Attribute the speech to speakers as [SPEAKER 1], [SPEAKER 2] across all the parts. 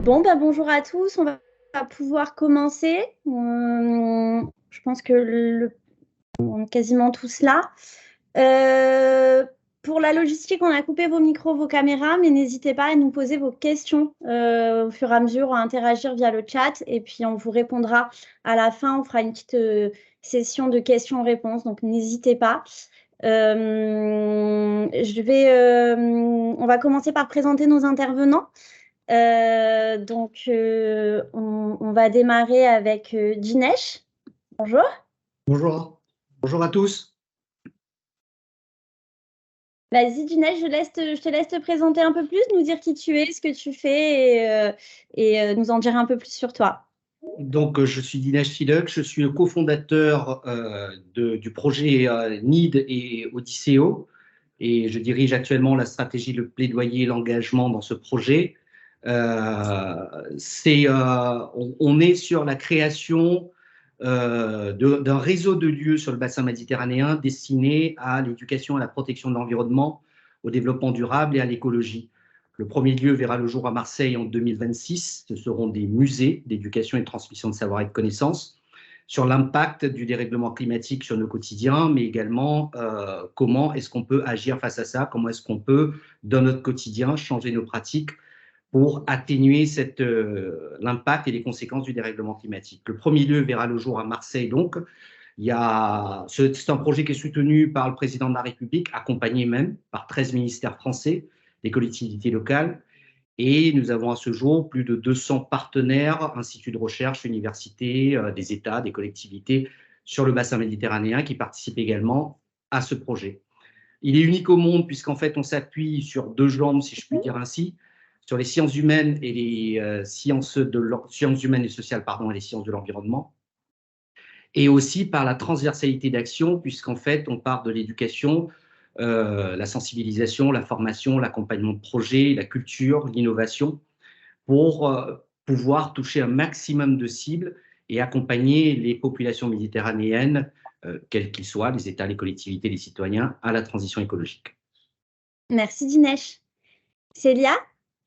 [SPEAKER 1] Bon, bah, bonjour à tous, on va pouvoir commencer. Je pense que on est quasiment tous là. Euh, pour la logistique, on a coupé vos micros, vos caméras, mais n'hésitez pas à nous poser vos questions au fur et à mesure, à interagir via le chat, et puis on vous répondra à la fin. On fera une petite session de questions-réponses, donc n'hésitez pas. On va commencer par présenter nos intervenants. On va démarrer avec Dinesh. Bonjour.
[SPEAKER 2] Bonjour. Bonjour à tous.
[SPEAKER 1] Vas-y, Dinesh, je te laisse te présenter un peu plus, nous dire qui tu es, ce que tu fais et nous en dire un peu plus sur toi.
[SPEAKER 2] Donc, je suis Dinesh Sidok, je suis le cofondateur du projet NEED et Odysseo et je dirige actuellement la stratégie, le plaidoyer et l'engagement dans ce projet. On est sur la création d'un réseau de lieux sur le bassin méditerranéen destiné à l'éducation, à la protection de l'environnement, au développement durable et à l'écologie. Le premier lieu verra le jour à Marseille en 2026. Ce seront des musées d'éducation et de transmission de savoir et de connaissances sur l'impact du dérèglement climatique sur nos quotidiens, mais également comment est-ce qu'on peut agir face à ça, comment est-ce qu'on peut, dans notre quotidien, changer nos pratiques pour atténuer l'impact et les conséquences du dérèglement climatique. Le premier lieu verra le jour à Marseille, donc. C'est un projet qui est soutenu par le président de la République, accompagné même par 13 ministères français, des collectivités locales. Et nous avons à ce jour plus de 200 partenaires, instituts de recherche, universités, des États, des collectivités sur le bassin méditerranéen qui participent également à ce projet. Il est unique au monde puisqu'en fait, on s'appuie sur deux jambes, si je puis dire ainsi, sur les sciences humaines et les sciences humaines et sociales, et les sciences de l'environnement, et aussi par la transversalité d'action, puisqu'en fait, on part de l'éducation, la sensibilisation, la formation, l'accompagnement de projets, la culture, l'innovation, pour pouvoir toucher un maximum de cibles et accompagner les populations méditerranéennes, quels qu'ils soient, les États, les collectivités, les citoyens, à la transition écologique.
[SPEAKER 1] Merci Dinesh. Célia,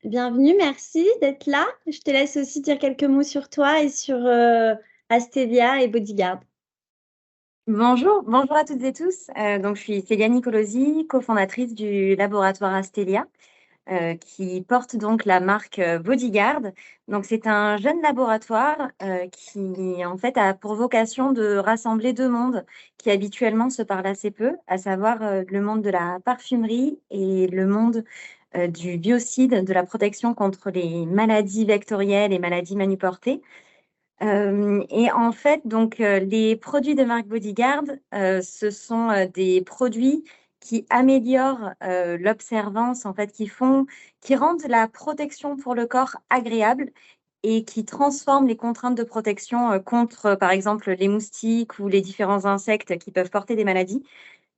[SPEAKER 1] bienvenue, merci d'être là. Je te laisse aussi dire quelques mots sur toi et sur Astelia et Bodyguard.
[SPEAKER 3] Bonjour à toutes et tous. Donc, je suis Célia Nicolosi, cofondatrice du laboratoire Astelia, qui porte donc la marque Bodyguard. Donc, c'est un jeune laboratoire qui, en fait, a pour vocation de rassembler deux mondes qui habituellement se parlent assez peu, à savoir le monde de la parfumerie et le monde du biocide, de la protection contre les maladies vectorielles et maladies manuportées. Et en fait, donc, les produits de marque Bodyguard, ce sont des produits qui améliorent l'observance, en fait, qui rendent la protection pour le corps agréable et qui transforment les contraintes de protection contre, par exemple, les moustiques ou les différents insectes qui peuvent porter des maladies,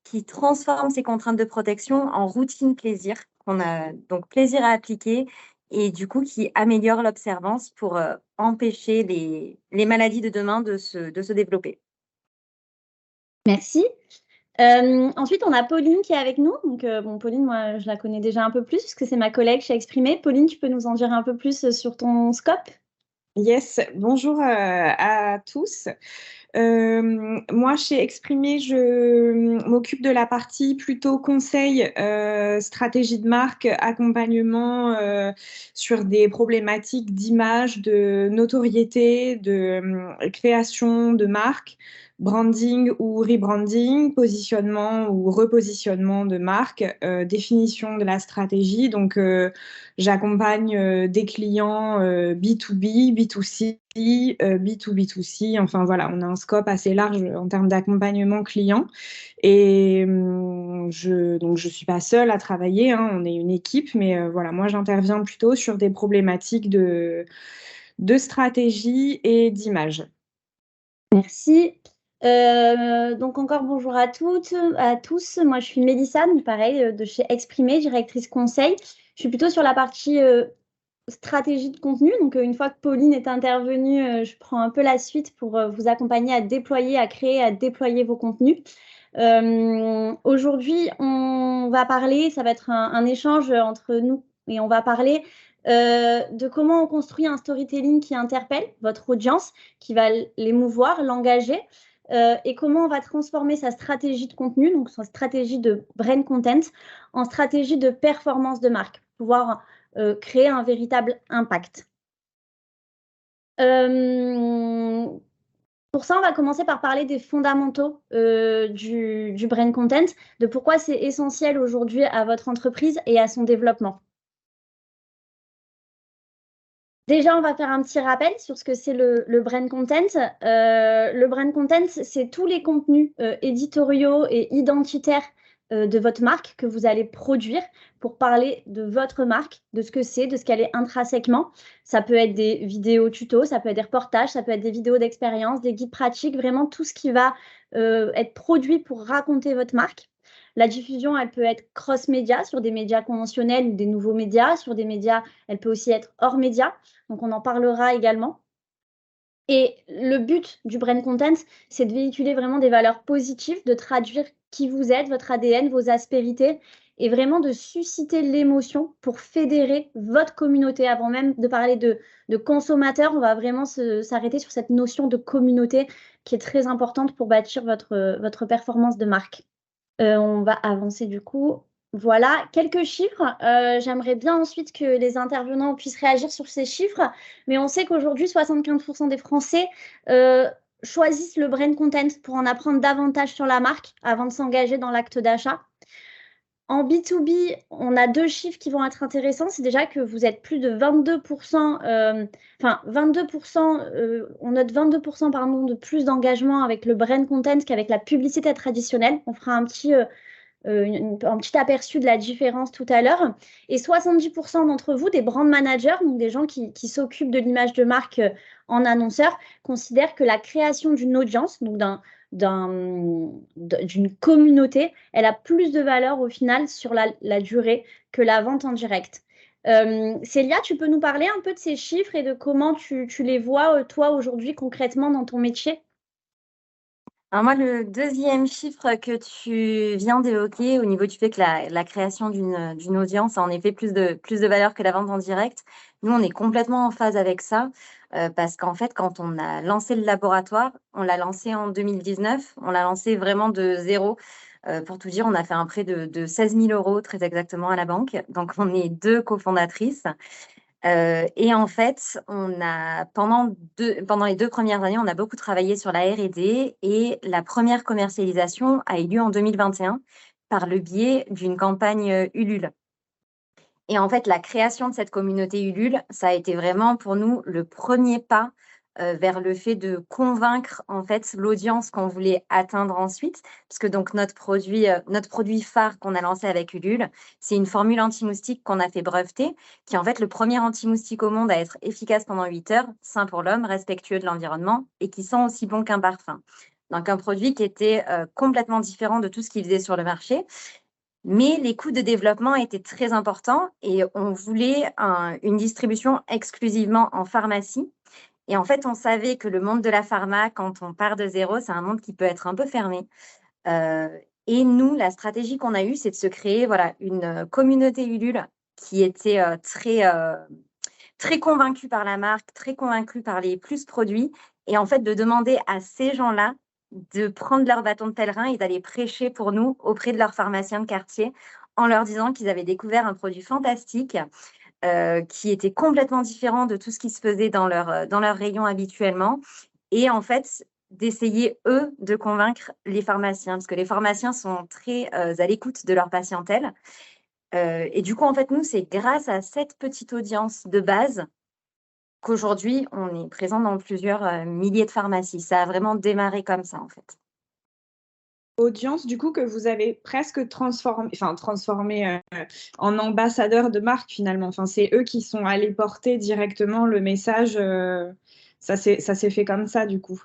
[SPEAKER 3] qui transforment ces contraintes de protection en routine plaisir, qu'on a donc plaisir à appliquer et du coup qui améliore l'observance pour empêcher les maladies de demain de se développer.
[SPEAKER 1] Merci. Ensuite, on a Pauline qui est avec nous. Donc, Pauline, moi, je la connais déjà un peu plus parce que c'est ma collègue chez Exprimé. Pauline, tu peux nous en dire un peu plus sur ton scope?
[SPEAKER 4] Yes, bonjour à tous. Moi, chez Exprimé, je m'occupe de la partie plutôt conseil, stratégie de marque, accompagnement sur des problématiques d'image, de notoriété, de création de marque, branding ou rebranding, positionnement ou repositionnement de marque, définition de la stratégie. Donc, j'accompagne des clients B2B, B2C, B2B2C. Enfin, voilà, on a un scope assez large en termes d'accompagnement client. Et donc, je suis pas seule à travailler, hein, on est une équipe, mais voilà, moi, j'interviens plutôt sur des problématiques de stratégie et d'image.
[SPEAKER 1] Merci. Donc encore bonjour à toutes, à tous. Moi je suis Mélissa, donc pareil, de chez Exprimé, directrice conseil. Je suis plutôt sur la partie stratégie de contenu. Donc une fois que Pauline est intervenue, je prends un peu la suite pour vous accompagner à déployer, à créer, à déployer vos contenus. Aujourd'hui, on va parler, ça va être un échange entre nous et on va parler de comment on construit un storytelling qui interpelle votre audience, qui va l'émouvoir, l'engager, et comment on va transformer sa stratégie de contenu, donc sa stratégie de brand content, en stratégie de performance de marque, pour pouvoir créer un véritable impact. Pour ça, on va commencer par parler des fondamentaux du brand content, de pourquoi c'est essentiel aujourd'hui à votre entreprise et à son développement. Déjà, on va faire un petit rappel sur ce que c'est le brand content. Le brand content, c'est tous les contenus éditoriaux et identitaires de votre marque que vous allez produire pour parler de votre marque, de ce que c'est, de ce qu'elle est intrinsèquement. Ça peut être des vidéos tutos, ça peut être des reportages, ça peut être des vidéos d'expérience, des guides pratiques, vraiment tout ce qui va être produit pour raconter votre marque. La diffusion, elle peut être cross-média sur des médias conventionnels ou des nouveaux médias. Sur des médias, elle peut aussi être hors médias. Donc, on en parlera également. Et le but du brand content, c'est de véhiculer vraiment des valeurs positives, de traduire qui vous êtes, votre ADN, vos aspérités, et vraiment de susciter l'émotion pour fédérer votre communauté. Avant même de parler de consommateurs, on va vraiment s'arrêter sur cette notion de communauté qui est très importante pour bâtir votre performance de marque. On va avancer du coup. Voilà, quelques chiffres. J'aimerais bien ensuite que les intervenants puissent réagir sur ces chiffres, mais on sait qu'aujourd'hui, 75% des Français choisissent le brand content pour en apprendre davantage sur la marque avant de s'engager dans l'acte d'achat. En B2B, on a deux chiffres qui vont être intéressants. C'est déjà que vous êtes plus de 22%, on note 22% pardon, de plus d'engagement avec le brand content qu'avec la publicité traditionnelle. On fera un petit aperçu de la différence tout à l'heure. Et 70% d'entre vous, des brand managers, donc des gens qui s'occupent de l'image de marque en annonceur, considèrent que la création d'une audience, donc d'une communauté, elle a plus de valeur au final sur la durée que la vente en direct. Célia, tu peux nous parler un peu de ces chiffres et de comment tu les vois, toi, aujourd'hui, concrètement dans ton métier?
[SPEAKER 3] Alors moi, le deuxième chiffre que tu viens d'évoquer au niveau du fait que la création d'une audience a en effet plus de valeur que la vente en direct, nous, on est complètement en phase avec ça parce qu'en fait, quand on a lancé le laboratoire, on l'a lancé en 2019, on l'a lancé vraiment de zéro. Pour tout dire, on a fait un prêt de 16 000 € très exactement à la banque. Donc, on est 2 cofondatrices. Et en fait, pendant les 2 premières années, on a beaucoup travaillé sur la R&D et la première commercialisation a eu lieu en 2021 par le biais d'une campagne Ulule. Et en fait, la création de cette communauté Ulule, ça a été vraiment pour nous le premier pas vers le fait de convaincre en fait l'audience qu'on voulait atteindre ensuite, parce que donc notre produit phare qu'on a lancé avec Ulule, c'est une formule anti-moustique qu'on a fait breveter, qui est en fait le premier anti-moustique au monde à être efficace pendant 8 heures, sain pour l'homme, respectueux de l'environnement et qui sent aussi bon qu'un parfum. Donc un produit qui était complètement différent de tout ce qu'il faisait sur le marché. Mais les coûts de développement étaient très importants et on voulait une distribution exclusivement en pharmacie. Et en fait, on savait que le monde de la pharma, quand on part de zéro, c'est un monde qui peut être un peu fermé. Et nous, la stratégie qu'on a eue, c'est de se créer une communauté Ulule qui était très convaincue par la marque, très convaincue par les plus produits. Et en fait, de demander à ces gens-là de prendre leur bâton de pèlerin et d'aller prêcher pour nous auprès de leurs pharmaciens de quartier en leur disant qu'ils avaient découvert un produit fantastique qui était complètement différent de tout ce qui se faisait dans leur rayon habituellement. Et en fait, d'essayer, eux, de convaincre les pharmaciens, parce que les pharmaciens sont très à l'écoute de leur patientèle. Et du coup, en fait, nous, c'est grâce à cette petite audience de base qu'aujourd'hui, on est présent dans plusieurs milliers de pharmacies. Ça a vraiment démarré comme ça, en fait.
[SPEAKER 4] Audience, du coup, que vous avez presque transformé en ambassadeurs de marque, finalement. Enfin, c'est eux qui sont allés porter directement le message. Ça s'est fait comme ça, du coup.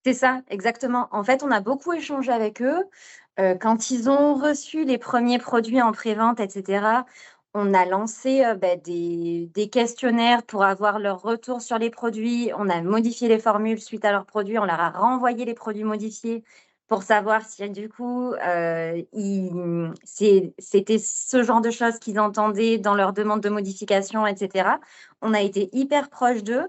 [SPEAKER 3] C'est ça, exactement. En fait, on a beaucoup échangé avec eux. Quand ils ont reçu les premiers produits en pré-vente, etc., on a lancé des questionnaires pour avoir leur retour sur les produits. On a modifié les formules suite à leurs produits. On leur a renvoyé les produits modifiés pour savoir si du coup, c'était ce genre de choses qu'ils entendaient dans leur demande de modification, etc. On a été hyper proche d'eux.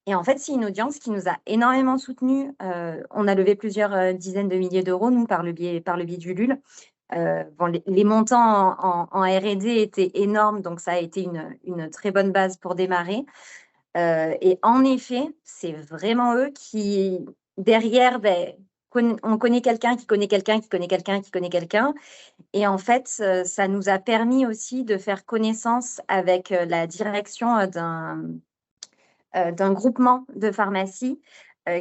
[SPEAKER 3] Et en fait, c'est une audience qui nous a énormément soutenus. On a levé plusieurs dizaines de milliers d'euros, nous, par le biais du LUL. Bon, les montants en R&D étaient énormes, donc ça a été une très bonne base pour démarrer. Et en effet, c'est vraiment eux qui, derrière, on connaît quelqu'un qui connaît quelqu'un qui connaît quelqu'un qui connaît quelqu'un. Et en fait, ça nous a permis aussi de faire connaissance avec la direction d'un groupement de pharmacies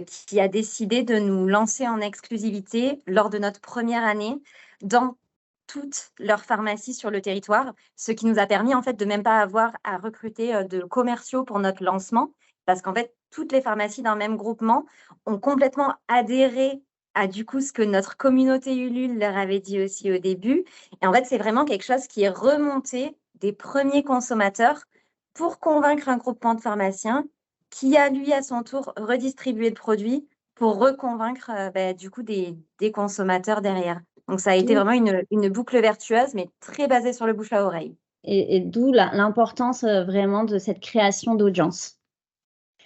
[SPEAKER 3] qui a décidé de nous lancer en exclusivité lors de notre première année dans toutes leurs pharmacies sur le territoire, ce qui nous a permis en fait de même pas avoir à recruter de commerciaux pour notre lancement, parce qu'en fait, toutes les pharmacies d'un même groupement ont complètement adhéré à du coup ce que notre communauté Ulule leur avait dit aussi au début. Et en fait, c'est vraiment quelque chose qui est remonté des premiers consommateurs pour convaincre un groupement de pharmaciens qui a, lui, à son tour, redistribué le produit pour reconvaincre du coup des consommateurs derrière. Donc, ça a été vraiment une boucle vertueuse, mais très basée sur le bouche à oreille.
[SPEAKER 1] Et d'où l'importance vraiment de cette création d'audience.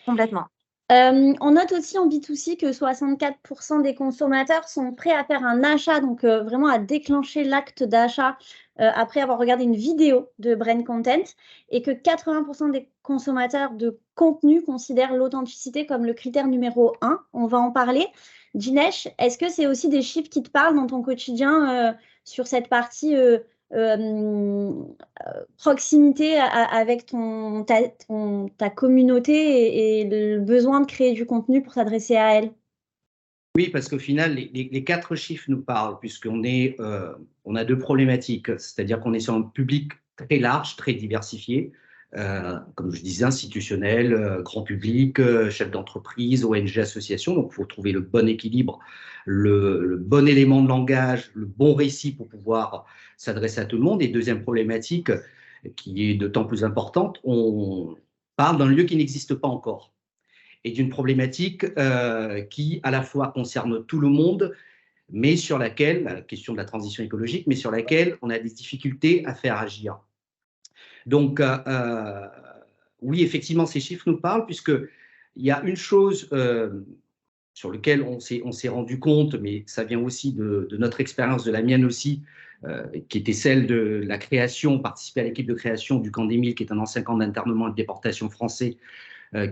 [SPEAKER 3] Complètement.
[SPEAKER 1] On note aussi en B2C que 64% des consommateurs sont prêts à faire un achat, donc vraiment à déclencher l'acte d'achat après avoir regardé une vidéo de Brain Content, et que 80% des consommateurs de contenu considèrent l'authenticité comme le critère numéro 1. On va en parler. Dinesh, est-ce que c'est aussi des chiffres qui te parlent dans ton quotidien sur cette partie proximité avec ta communauté et le besoin de créer du contenu pour s'adresser à elle?
[SPEAKER 2] Oui, parce qu'au final, les 4 chiffres nous parlent, puisqu'on on a 2 problématiques, c'est-à-dire qu'on est sur un public très large, très diversifié, comme je disais, institutionnel, grand public, chef d'entreprise, ONG, association. Donc, il faut trouver le bon équilibre, le bon élément de langage, le bon récit pour pouvoir s'adresser à tout le monde. Et deuxième problématique, qui est d'autant plus importante, on parle d'un lieu qui n'existe pas encore et d'une problématique qui, à la fois, concerne tout le monde, mais sur laquelle, la question de la transition écologique, mais sur laquelle on a des difficultés à faire agir. Donc, oui, effectivement, ces chiffres nous parlent, puisqu'il y a une chose sur laquelle on s'est rendu compte, mais ça vient aussi de notre expérience, de la mienne aussi, qui était celle de la création, participer à l'équipe de création du Camp des Milles, qui est un ancien camp d'internement et de déportation français,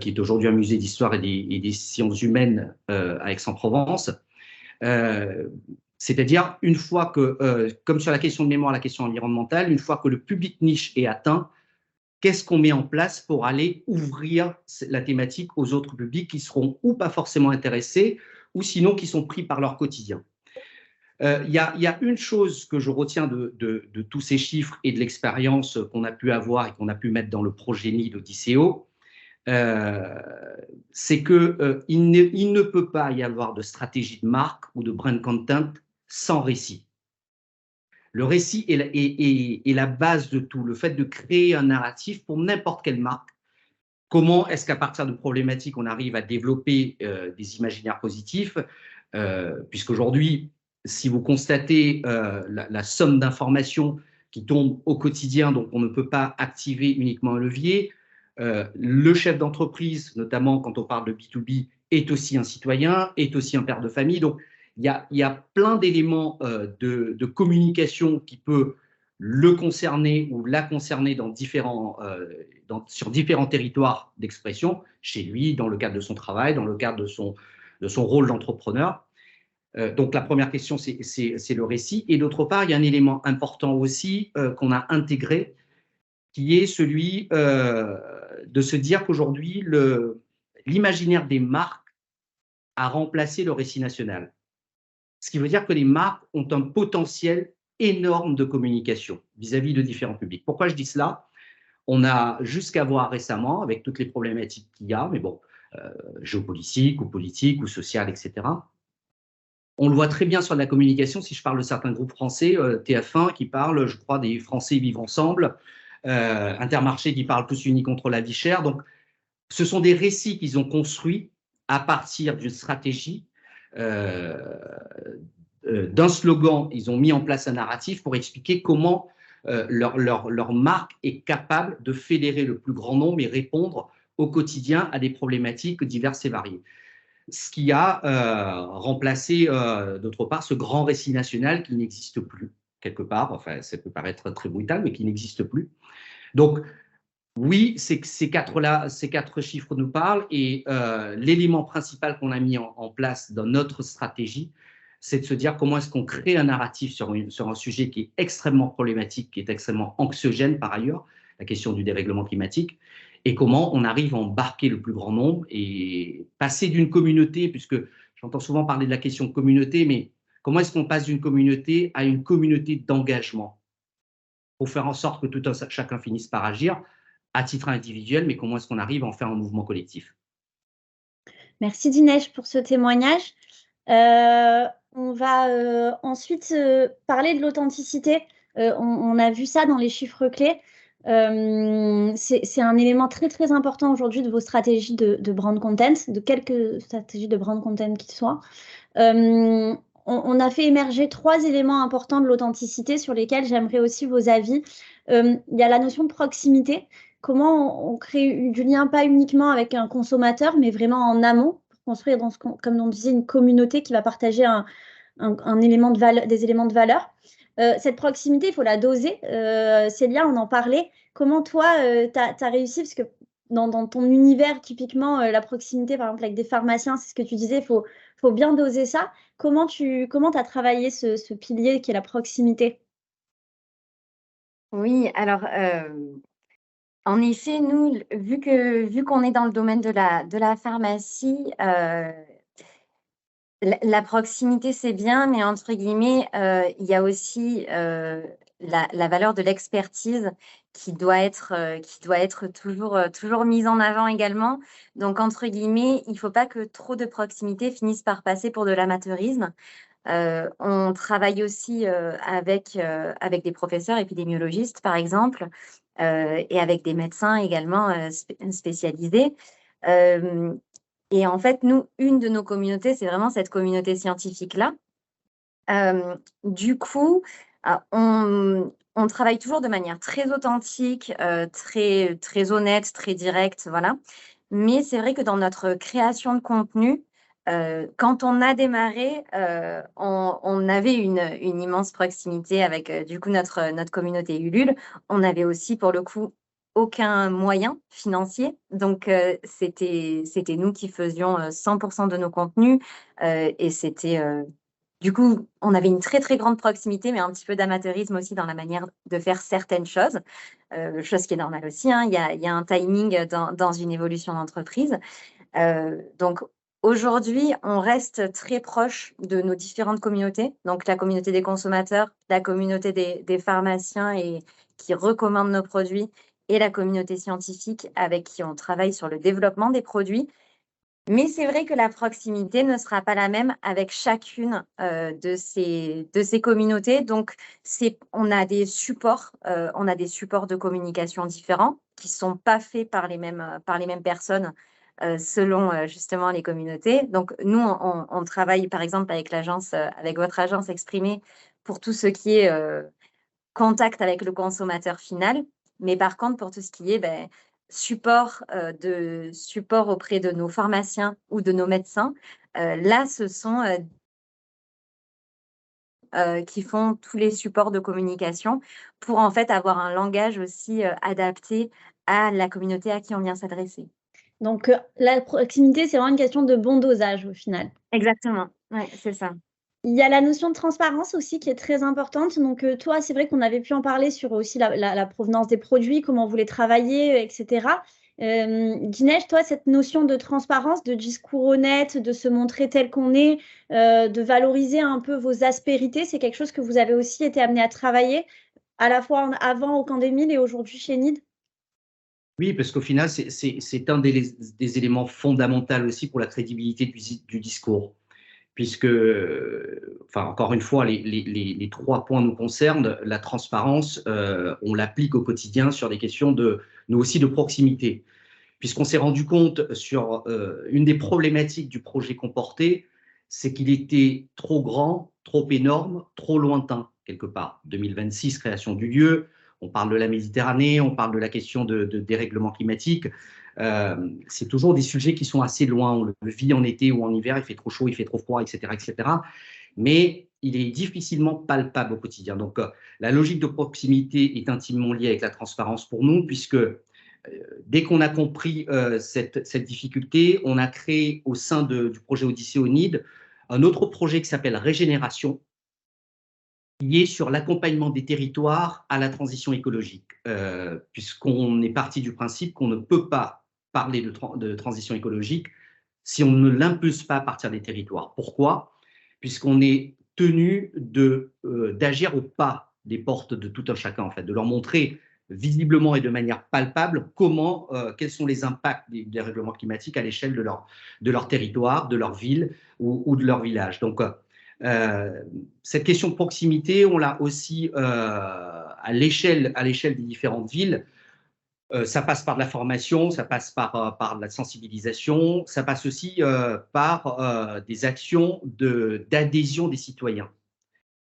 [SPEAKER 2] qui est aujourd'hui un musée d'histoire et des sciences humaines à Aix-en-Provence. C'est-à-dire, une fois que, comme sur la question de mémoire, la question environnementale, une fois que le public niche est atteint, qu'est-ce qu'on met en place pour aller ouvrir la thématique aux autres publics qui seront ou pas forcément intéressés, ou sinon qui sont pris par leur quotidien. Il y a une chose que je retiens de tous ces chiffres et de l'expérience qu'on a pu avoir et qu'on a pu mettre dans le projet NID d'Odysséo, c'est qu'il ne peut pas y avoir de stratégie de marque ou de brand content sans récit. Le récit est la base de tout, le fait de créer un narratif pour n'importe quelle marque. Comment est-ce qu'à partir de problématiques, on arrive à développer des imaginaires positifs, puisqu'aujourd'hui, si vous constatez la somme d'informations qui tombent au quotidien, donc on ne peut pas activer uniquement un levier. Le chef d'entreprise, notamment quand on parle de B2B, est aussi un citoyen, est aussi un père de famille. Donc, il y a plein d'éléments de communication qui peut le concerner ou la concerner sur différents territoires d'expression, chez lui, dans le cadre de son travail, dans le cadre de son rôle d'entrepreneur. Donc, la première question, c'est le récit. Et d'autre part, il y a un élément important aussi qu'on a intégré, qui est celui de se dire qu'aujourd'hui, l'imaginaire des marques a remplacé le récit national. Ce qui veut dire que les marques ont un potentiel énorme de communication vis-à-vis de différents publics. Pourquoi je dis cela? On a jusqu'à voir récemment, avec toutes les problématiques qu'il y a, mais bon, géopolitiques ou politiques ou sociales, etc. On le voit très bien sur la communication, si je parle de certains groupes français, TF1 qui parle, je crois, des Français vivent ensemble, Intermarché qui parle tous unis contre la vie chère. Donc, ce sont des récits qu'ils ont construits à partir d'une stratégie d'un slogan, ils ont mis en place un narratif pour expliquer comment leur marque est capable de fédérer le plus grand nombre et répondre au quotidien à des problématiques diverses et variées. Ce qui a remplacé, d'autre part, ce grand récit national qui n'existe plus, quelque part. Enfin, ça peut paraître très brutal, mais qui n'existe plus. Donc, oui, ces quatre chiffres nous parlent et l'élément principal qu'on a mis en place dans notre stratégie, c'est de se dire comment est-ce qu'on crée un narratif sur un sujet qui est extrêmement problématique, qui est extrêmement anxiogène par ailleurs, la question du dérèglement climatique, et comment on arrive à embarquer le plus grand nombre et passer d'une communauté, puisque j'entends souvent parler de la question communauté, mais comment est-ce qu'on passe d'une communauté à une communauté d'engagement pour faire en sorte que chacun finisse par agir à titre individuel, mais comment est-ce qu'on arrive à en faire un mouvement collectif?
[SPEAKER 1] Merci Dinesh pour ce témoignage. On va ensuite parler de l'authenticité. On a vu ça dans les chiffres clés. C'est un élément très très important aujourd'hui de vos stratégies de brand content, de quelque stratégie de brand content qu'il soit. On a fait émerger 3 éléments importants de l'authenticité sur lesquels j'aimerais aussi vos avis. Il y a la notion de proximité. Comment on crée du lien pas uniquement avec un consommateur, mais vraiment en amont, pour construire, comme on disait, une communauté qui va partager des éléments de valeur. Cette proximité, il faut la doser. Célia, on en parlait. Comment toi, tu as réussi, parce que dans ton univers, typiquement, la proximité, par exemple, avec des pharmaciens, c'est ce que tu disais, il faut bien doser ça. Comment tu as travaillé ce pilier qui est la proximité?
[SPEAKER 3] Oui, alors en effet, nous, vu qu'on est dans le domaine de la pharmacie, la proximité, c'est bien, mais entre guillemets, il y a aussi la valeur de l'expertise qui doit être toujours mise en avant également. Donc, entre guillemets, il ne faut pas que trop de proximité finisse par passer pour de l'amateurisme. On travaille aussi avec des professeurs épidémiologistes, par exemple, et avec des médecins également spécialisés. Et en fait, nous, une de nos communautés, c'est vraiment cette communauté scientifique-là. Du coup, on travaille toujours de manière très authentique, très, très honnête, très directe, voilà. Mais c'est vrai que dans notre création de contenu, quand on a démarré, on avait une immense proximité avec du coup notre communauté Ulule. On avait aussi pour le coup aucun moyen financier, donc c'était nous qui faisions 100% de nos contenus et c'était du coup on avait une très très grande proximité, mais un petit peu d'amateurisme aussi dans la manière de faire certaines choses, chose qui est normale aussi, hein. Il y a un timing dans une évolution d'entreprise. Donc aujourd'hui, on reste très proche de nos différentes communautés, donc la communauté des consommateurs, la communauté des pharmaciens et qui recommandent nos produits, et la communauté scientifique avec qui on travaille sur le développement des produits. Mais c'est vrai que la proximité ne sera pas la même avec chacune de ces communautés. Donc, on a des supports de communication différents qui ne sont pas faits par les mêmes personnes selon justement les communautés. Donc, nous, on travaille par exemple avec votre agence Exprimé pour tout ce qui est contact avec le consommateur final. Mais par contre, pour tout ce qui est support auprès de nos pharmaciens ou de nos médecins, là, ce sont qui font tous les supports de communication pour en fait avoir un langage aussi adapté à la communauté à qui on vient s'adresser.
[SPEAKER 1] Donc, la proximité, c'est vraiment une question de bon dosage au final.
[SPEAKER 3] Exactement, ouais, c'est ça.
[SPEAKER 1] Il y a la notion de transparence aussi qui est très importante. Donc, toi, c'est vrai qu'on avait pu en parler sur aussi la provenance des produits, comment vous les travaillez, etc. Dinesh, toi, cette notion de transparence, de discours honnête, de se montrer tel qu'on est, de valoriser un peu vos aspérités, c'est quelque chose que vous avez aussi été amené à travailler, à la fois avant au Camp des Milles et aujourd'hui chez NID?
[SPEAKER 2] Oui, parce qu'au final, c'est un des éléments fondamentaux aussi pour la crédibilité du discours. Puisque, enfin, encore une fois, les 3 points nous concernent. La transparence, on l'applique au quotidien sur des questions nous aussi de proximité. Puisqu'on s'est rendu compte sur une des problématiques du projet qu'on portait, c'est qu'il était trop grand trop énorme, trop lointain, quelque part. 2026, création du lieu, on parle de la Méditerranée, on parle de la question de dérèglement climatique. C'est toujours des sujets qui sont assez loin. On le vit en été ou en hiver, il fait trop chaud, il fait trop froid, etc., etc. Mais il est difficilement palpable au quotidien. Donc, la logique de proximité est intimement liée avec la transparence pour nous, puisque dès qu'on a compris cette difficulté, on a créé au sein du projet Odyssée au NID un autre projet qui s'appelle Régénération, qui est sur l'accompagnement des territoires à la transition écologique, puisqu'on est parti du principe qu'on ne peut pas parler de transition écologique si on ne l'impulse pas à partir des territoires. Pourquoi? Puisqu'on est tenu d'agir au pas des portes de tout un chacun, en fait, de leur montrer visiblement et de manière palpable quels sont les impacts des règlements climatiques à l'échelle de leur territoire, de leur ville ou de leur village. Donc, cette question de proximité, on l'a aussi à l'échelle des différentes villes. Ça passe par de la formation, ça passe par de la sensibilisation, ça passe aussi par des actions d'adhésion des citoyens.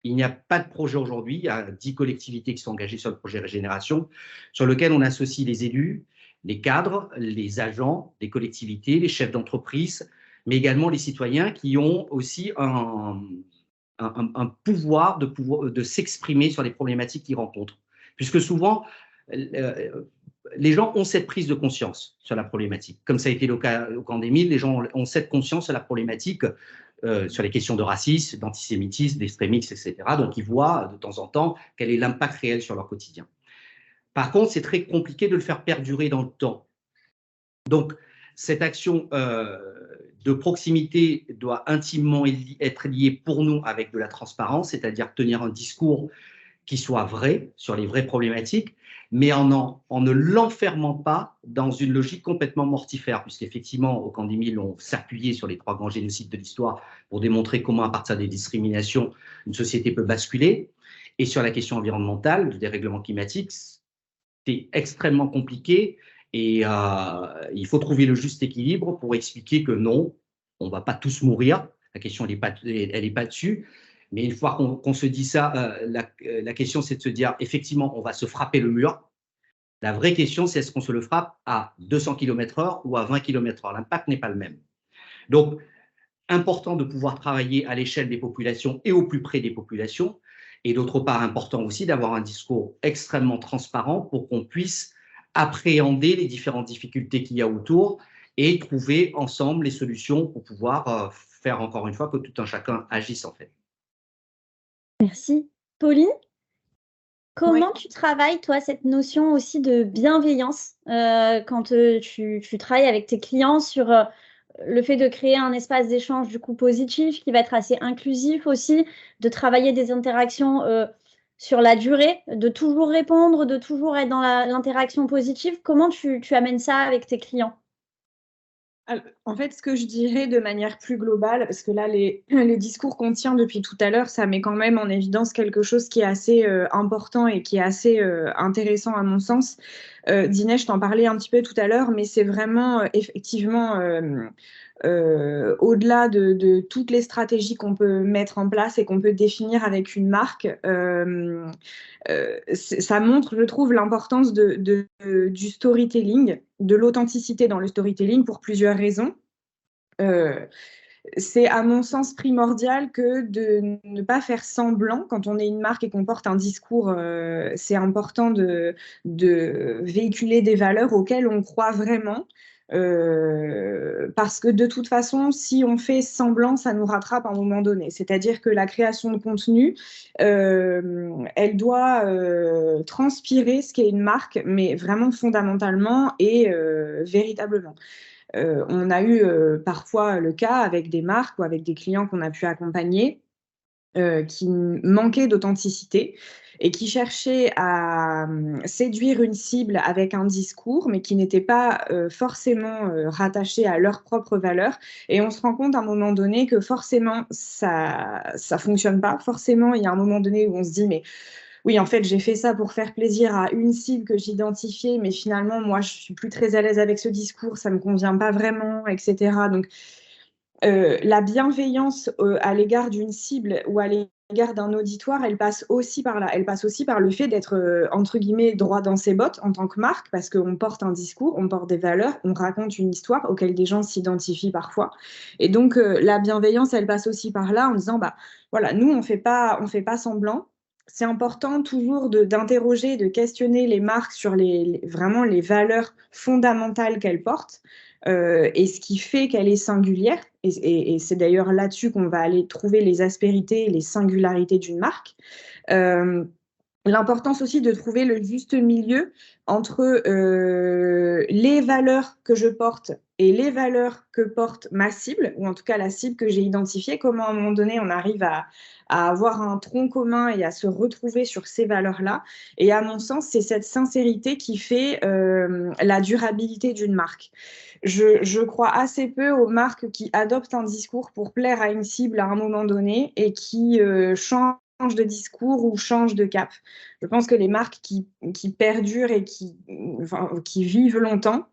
[SPEAKER 2] Il n'y a pas de projet aujourd'hui, il y a 10 collectivités qui sont engagées sur le projet Régénération, sur lequel on associe les élus, les cadres, les agents des collectivités, les chefs d'entreprise, mais également les citoyens qui ont aussi un pouvoir de s'exprimer sur les problématiques qu'ils rencontrent. Puisque souvent, les gens ont cette prise de conscience sur la problématique. Comme ça a été le cas au camp d'Émile, les gens ont cette conscience sur la problématique, sur les questions de racisme, d'antisémitisme, d'extrémisme, etc. Donc, ils voient de temps en temps quel est l'impact réel sur leur quotidien. Par contre, c'est très compliqué de le faire perdurer dans le temps. Donc, cette action de proximité doit intimement être liée pour nous avec de la transparence, c'est-à-dire tenir un discours qui soit vrai sur les vraies problématiques, mais en ne l'enfermant pas dans une logique complètement mortifère, puisqu'effectivement, au camp d'Émile, on s'appuyait sur les 3 grands génocides de l'histoire pour démontrer comment, à partir des discriminations, une société peut basculer. Et sur la question environnementale, du dérèglement climatique, c'est extrêmement compliqué et il faut trouver le juste équilibre pour expliquer que non, on ne va pas tous mourir. La question, elle n'est pas dessus. Mais une fois qu'on se dit ça, la question, c'est de se dire, effectivement, on va se frapper le mur. La vraie question, c'est est-ce qu'on se le frappe à 200 km/h ou à 20 km/h? L'impact n'est pas le même. Donc, important de pouvoir travailler à l'échelle des populations et au plus près des populations. Et d'autre part, important aussi d'avoir un discours extrêmement transparent pour qu'on puisse appréhender les différentes difficultés qu'il y a autour et trouver ensemble les solutions pour pouvoir faire, encore une fois, que tout un chacun agisse, en fait.
[SPEAKER 1] Merci. Pauline, comment tu travailles, toi, cette notion aussi de bienveillance quand tu travailles avec tes clients sur le fait de créer un espace d'échange du coup positif qui va être assez inclusif aussi, de travailler des interactions sur la durée, de toujours répondre, de toujours être dans l'interaction positive. Comment tu amènes ça avec tes clients?
[SPEAKER 4] En fait, ce que je dirais de manière plus globale, parce que là, les discours qu'on tient depuis tout à l'heure, ça met quand même en évidence quelque chose qui est assez important et qui est assez intéressant à mon sens. Diné, je t'en parlais un petit peu tout à l'heure, mais c'est vraiment effectivement au-delà de toutes les stratégies qu'on peut mettre en place et qu'on peut définir avec une marque, ça montre, je trouve, l'importance du storytelling, de l'authenticité dans le storytelling pour plusieurs raisons. C'est à mon sens primordial que de ne pas faire semblant quand on est une marque et qu'on porte un discours. C'est important de véhiculer des valeurs auxquelles on croit vraiment. Parce que de toute façon, si on fait semblant, ça nous rattrape à un moment donné. C'est-à-dire que la création de contenu, elle doit transpirer ce qu'est une marque, mais vraiment fondamentalement et véritablement. On a eu parfois le cas avec des marques ou avec des clients qu'on a pu accompagner qui manquaient d'authenticité et qui cherchaient à séduire une cible avec un discours, mais qui n'était pas forcément rattaché à leurs propres valeurs. Et on se rend compte à un moment donné que forcément, ça fonctionne pas. Forcément, il y a un moment donné où on se dit, mais oui, en fait, j'ai fait ça pour faire plaisir à une cible que j'identifiais, mais finalement, moi, je suis plus très à l'aise avec ce discours, ça me convient pas vraiment, etc. Donc, la bienveillance à l'égard d'une cible ou à l'égard d'un auditoire, elle passe aussi par là. Elle passe aussi par le fait d'être, entre guillemets, droit dans ses bottes en tant que marque, parce qu'on porte un discours, on porte des valeurs, on raconte une histoire auquel des gens s'identifient parfois. Et donc, la bienveillance, elle passe aussi par là en disant, bah, voilà, nous, on fait pas semblant. C'est important toujours d'interroger, de questionner les marques sur vraiment les valeurs fondamentales qu'elles portent. Et ce qui fait qu'elle est singulière, et c'est d'ailleurs là-dessus qu'on va aller trouver les aspérités et les singularités d'une marque. L'importance aussi de trouver le juste milieu entre les valeurs que je porte et les valeurs que porte ma cible, ou en tout cas la cible que j'ai identifiée, comment à un moment donné on arrive à avoir un tronc commun et à se retrouver sur ces valeurs-là. Et à mon sens, c'est cette sincérité qui fait la durabilité d'une marque. Je crois assez peu aux marques qui adoptent un discours pour plaire à une cible à un moment donné et qui changent de discours ou changent de cap. Je pense que les marques qui perdurent et qui vivent longtemps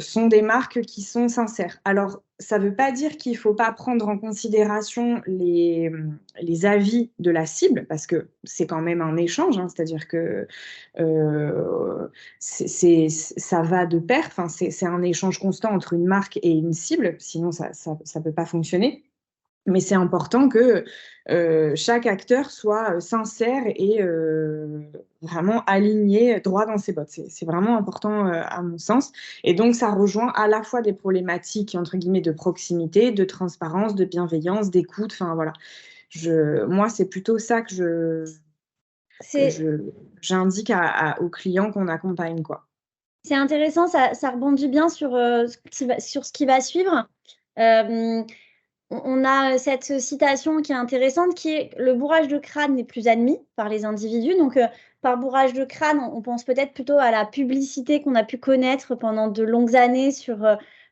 [SPEAKER 4] sont des marques qui sont sincères. Alors, ça ne veut pas dire qu'il ne faut pas prendre en considération les avis de la cible, parce que c'est quand même un échange, hein, c'est-à-dire que ça va de pair, enfin, c'est un échange constant entre une marque et une cible, sinon ça ne peut pas fonctionner. Mais c'est important que chaque acteur soit sincère et vraiment aligné, droit dans ses bottes. C'est vraiment important à mon sens. Et donc, ça rejoint à la fois des problématiques, entre guillemets, de proximité, de transparence, de bienveillance, d'écoute. Enfin, voilà. Moi, c'est plutôt ça que j'indique aux clients qu'on accompagne, quoi.
[SPEAKER 1] C'est intéressant, ça rebondit bien sur ce qui va suivre. On a cette citation qui est intéressante, qui est « Le bourrage de crâne n'est plus admis par les individus ». Donc, par bourrage de crâne, on pense peut-être plutôt à la publicité qu'on a pu connaître pendant de longues années sur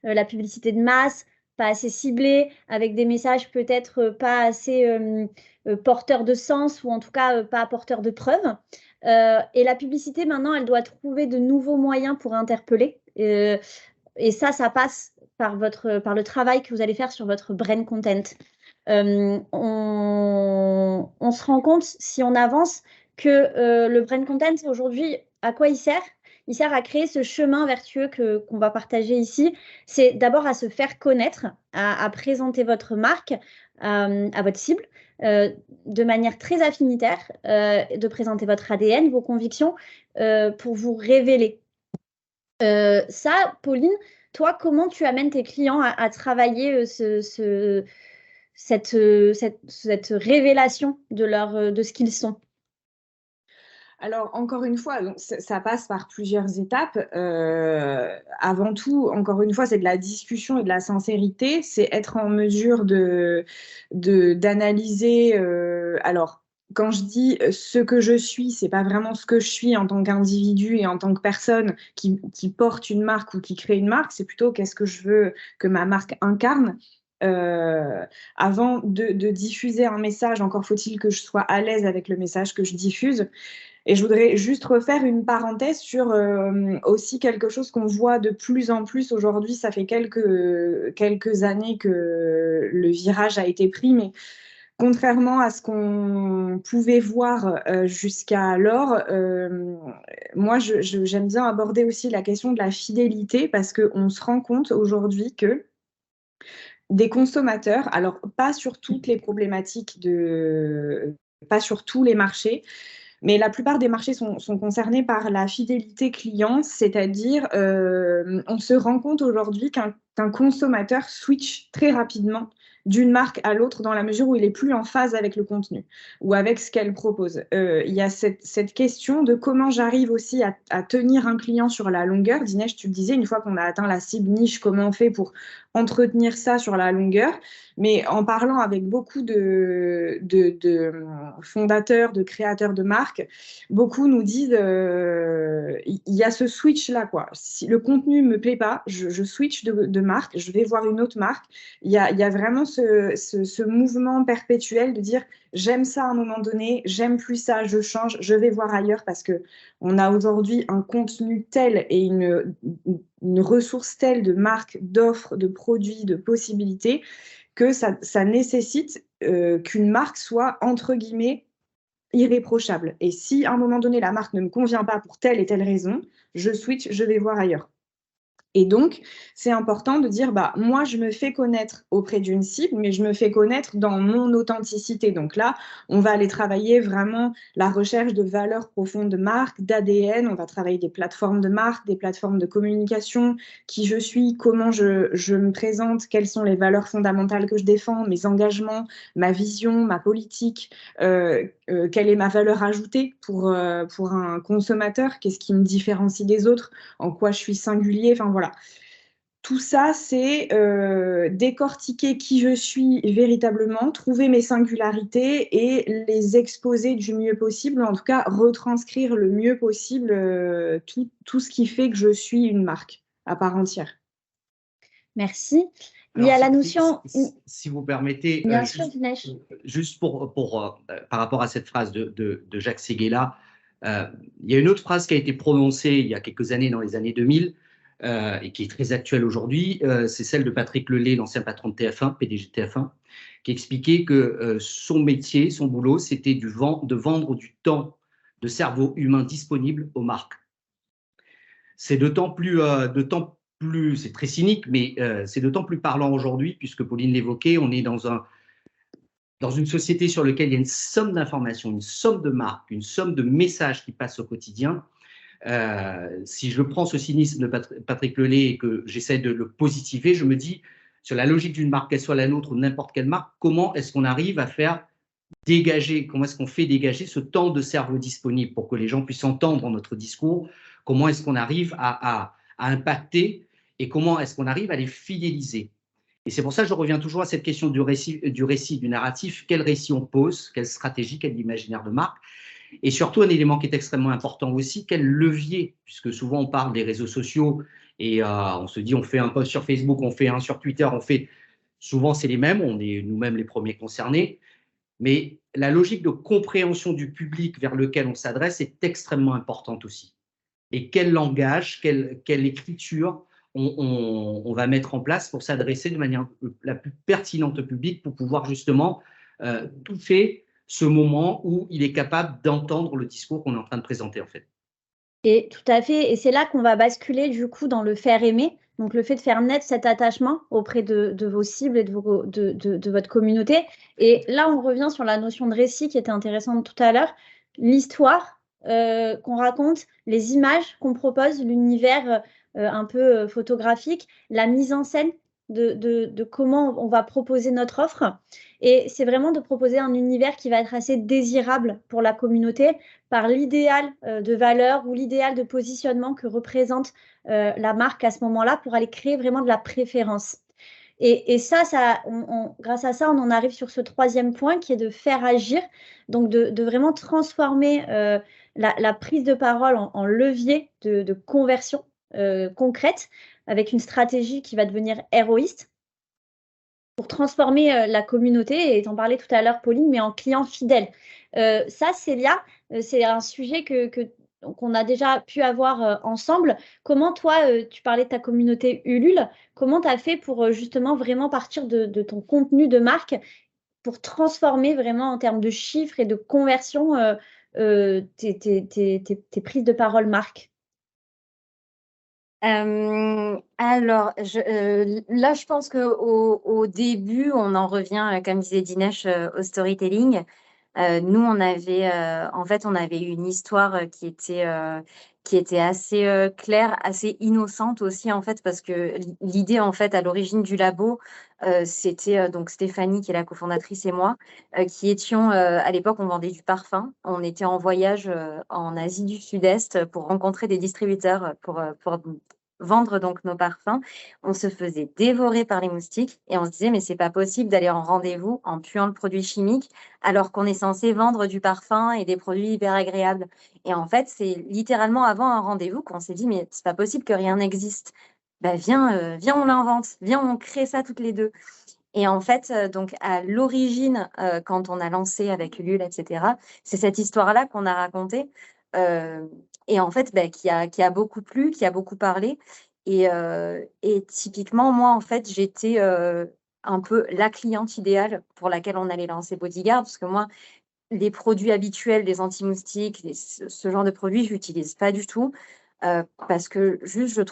[SPEAKER 1] la publicité de masse, pas assez ciblée, avec des messages peut-être pas assez porteurs de sens, ou en tout cas pas porteurs de preuves. Et la publicité, maintenant, elle doit trouver de nouveaux moyens pour interpeller. Et ça passe par le travail que vous allez faire sur votre brand content. On se rend compte, si on avance, que le brand content, aujourd'hui, à quoi il sert? Il sert à créer ce chemin vertueux qu'on va partager ici. C'est d'abord à se faire connaître, à présenter votre marque à votre cible de manière très affinitaire, de présenter votre ADN, vos convictions, pour vous révéler. Ça, Pauline, toi, comment tu amènes tes clients à travailler cette révélation de ce qu'ils sont?
[SPEAKER 4] Alors, encore une fois, donc, ça passe par plusieurs étapes. Avant tout, encore une fois, c'est de la discussion et de la sincérité. C'est être en mesure d'analyser. Alors, quand je dis ce que je suis, c'est pas vraiment ce que je suis en tant qu'individu et en tant que personne qui porte une marque ou qui crée une marque. C'est plutôt qu'est-ce que je veux que ma marque incarne. Avant de diffuser un message, encore faut-il que je sois à l'aise avec le message que je diffuse. Et je voudrais juste refaire une parenthèse sur aussi quelque chose qu'on voit de plus en plus aujourd'hui. Ça fait quelques années que le virage a été pris, mais contrairement à ce qu'on pouvait voir jusqu'alors, moi, j'aime bien aborder aussi la question de la fidélité parce qu'on se rend compte aujourd'hui que des consommateurs, alors pas sur toutes les problématiques, pas sur tous les marchés, mais la plupart des marchés sont concernés par la fidélité client, c'est-à-dire on se rend compte aujourd'hui qu'un consommateur switch très rapidement d'une marque à l'autre dans la mesure où il est plus en phase avec le contenu ou avec ce qu'elle propose. Il y a cette question de comment j'arrive aussi à tenir un client sur la longueur. Dinesh, tu le disais, une fois qu'on a atteint la cible niche, comment on fait pour entretenir ça sur la longueur? Mais en parlant avec beaucoup de fondateurs, de créateurs de marques, beaucoup nous disent il y a ce switch-là, quoi. Si le contenu ne me plaît pas, je switch de marque, je vais voir une autre marque. Il y a vraiment ce mouvement perpétuel de dire j'aime ça à un moment donné, j'aime plus ça, je change, je vais voir ailleurs parce que on a aujourd'hui un contenu tel et une ressource telle de marques, d'offres, de produits, de possibilités que ça nécessite qu'une marque soit, entre guillemets, irréprochable. Et si à un moment donné, la marque ne me convient pas pour telle et telle raison, je switch, je vais voir ailleurs. Et donc, c'est important de dire, bah, moi, je me fais connaître auprès d'une cible, mais je me fais connaître dans mon authenticité. Donc là, on va aller travailler vraiment la recherche de valeurs profondes de marque, d'ADN. On va travailler des plateformes de marque, des plateformes de communication, qui je suis, comment je me présente, quelles sont les valeurs fondamentales que je défends, mes engagements, ma vision, ma politique, quelle est ma valeur ajoutée pour un consommateur, qu'est-ce qui me différencie des autres, en quoi je suis singulier, enfin voilà. Tout ça, c'est décortiquer qui je suis véritablement, trouver mes singularités et les exposer du mieux possible, en tout cas retranscrire le mieux possible tout ce qui fait que je suis une marque à part entière.
[SPEAKER 1] Merci.
[SPEAKER 2] Alors,
[SPEAKER 1] il y a la notion…
[SPEAKER 2] Si vous permettez,
[SPEAKER 1] Bien sûr, Dinesh.
[SPEAKER 2] Juste par rapport à cette phrase de Jacques Séguéla, il y a une autre phrase qui a été prononcée il y a quelques années, dans les années 2000, et qui est très actuelle aujourd'hui, c'est celle de Patrick Lelay, l'ancien patron de TF1, PDG de TF1, qui expliquait que son métier, son boulot, c'était de vendre du temps de cerveau humain disponible aux marques. C'est d'autant plus, c'est très cynique, mais c'est d'autant plus parlant aujourd'hui, puisque Pauline l'évoquait, on est dans une société sur laquelle il y a une somme d'informations, une somme de marques, une somme de messages qui passent au quotidien. Si je prends ce cynisme de Patrick Lelay et que j'essaie de le positiver, je me dis, sur la logique d'une marque, qu'elle soit la nôtre ou n'importe quelle marque, comment est-ce qu'on arrive à faire dégager, comment est-ce qu'on fait dégager ce temps de cerveau disponible pour que les gens puissent entendre notre discours, comment est-ce qu'on arrive à impacter et comment est-ce qu'on arrive à les fidéliser. Et c'est pour ça que je reviens toujours à cette question du récit, du narratif. Quel récit on pose, quelle stratégie, quel imaginaire de marque. Et surtout, un élément qui est extrêmement important aussi, quel levier, puisque souvent on parle des réseaux sociaux et on se dit on fait un post sur Facebook, on fait un sur Twitter, souvent c'est les mêmes, on est nous-mêmes les premiers concernés. Mais la logique de compréhension du public vers lequel on s'adresse est extrêmement importante aussi. Et quel langage, quelle écriture on va mettre en place pour s'adresser de manière la plus pertinente au public pour pouvoir justement toucher ce moment où il est capable d'entendre le discours qu'on est en train de présenter en fait.
[SPEAKER 1] Et tout à fait, et c'est là qu'on va basculer du coup dans le faire aimer, donc le fait de faire naître cet attachement auprès de vos cibles et de votre communauté. Et là, on revient sur la notion de récit qui était intéressante tout à l'heure, l'histoire qu'on raconte, les images qu'on propose, l'univers un peu photographique, la mise en scène de comment on va proposer notre offre. Et c'est vraiment de proposer un univers qui va être assez désirable pour la communauté par l'idéal de valeur ou l'idéal de positionnement que représente la marque à ce moment-là pour aller créer vraiment de la préférence. Et ça grâce à ça, on en arrive sur ce troisième point qui est de faire agir, donc de vraiment transformer la prise de parole en levier de conversion concrète avec une stratégie qui va devenir héroïste pour transformer la communauté, et t'en parlais tout à l'heure, Pauline, mais en client fidèle. Ça, Célia, c'est un sujet qu'on a déjà pu avoir ensemble. Comment toi, tu parlais de ta communauté Ulule, comment tu as fait pour justement vraiment partir de ton contenu de marque pour transformer vraiment en termes de chiffres et de conversion tes prises de parole marque?
[SPEAKER 3] Alors, là, je pense qu'au début, on en revient, comme disait Dinesh, au storytelling. Nous, on avait une histoire qui était assez claire, assez innocente aussi, en fait, parce que l'idée, en fait, à l'origine du labo, c'était donc Stéphanie, qui est la cofondatrice, et moi, qui étions, à l'époque, on vendait du parfum. On était en voyage en Asie du Sud-Est pour rencontrer des distributeurs pour vendre donc nos parfums. On se faisait dévorer par les moustiques et on se disait mais c'est pas possible d'aller en rendez-vous en puant le produit chimique alors qu'on est censé vendre du parfum et des produits hyper agréables. Et en fait, c'est littéralement avant un rendez-vous qu'on s'est dit mais c'est pas possible que rien n'existe. viens, on l'invente, viens, on crée ça toutes les deux. Et en fait, donc à l'origine, quand on a lancé avec Ulule, etc., c'est cette histoire-là qu'on a racontée. Et en fait, qui a beaucoup plu, qui a beaucoup parlé. Et typiquement, moi, en fait, j'étais un peu la cliente idéale pour laquelle on allait lancer Bodyguard, parce que moi, les produits habituels, des anti-moustiques, ce genre de produits, je n'utilise pas du tout. Parce que juste, je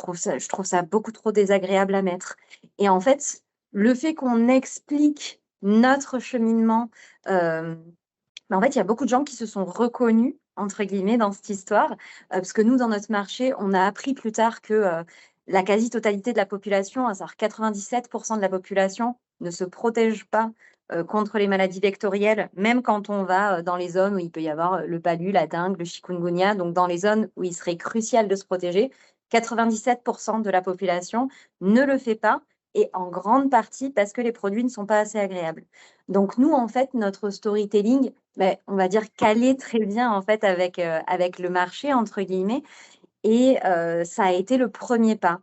[SPEAKER 3] trouve ça beaucoup trop désagréable à mettre. Et en fait, le fait qu'on explique notre cheminement, en fait, il y a beaucoup de gens qui se sont reconnus, entre guillemets, dans cette histoire, parce que nous, dans notre marché, on a appris plus tard que la quasi-totalité de la population, à savoir 97% de la population, ne se protège pas contre les maladies vectorielles, même quand on va dans les zones où il peut y avoir le palu, la dengue, le chikungunya, donc dans les zones où il serait crucial de se protéger, 97% de la population ne le fait pas, et en grande partie parce que les produits ne sont pas assez agréables. Donc nous, en fait, notre storytelling, on va dire calé très bien en fait avec le marché entre guillemets, et ça a été le premier pas.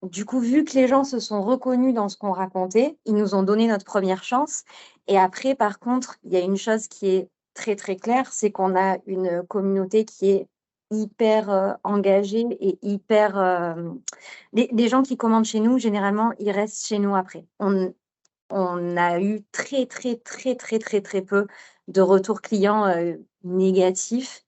[SPEAKER 3] Du coup, vu que les gens se sont reconnus dans ce qu'on racontait, ils nous ont donné notre première chance. Et après, par contre, il y a une chose qui est très très claire, c'est qu'on a une communauté qui est hyper engagée et hyper. Les gens qui commandent chez nous, généralement, ils restent chez nous après. On a eu très, très, très, très, très, très peu de retours clients négatifs.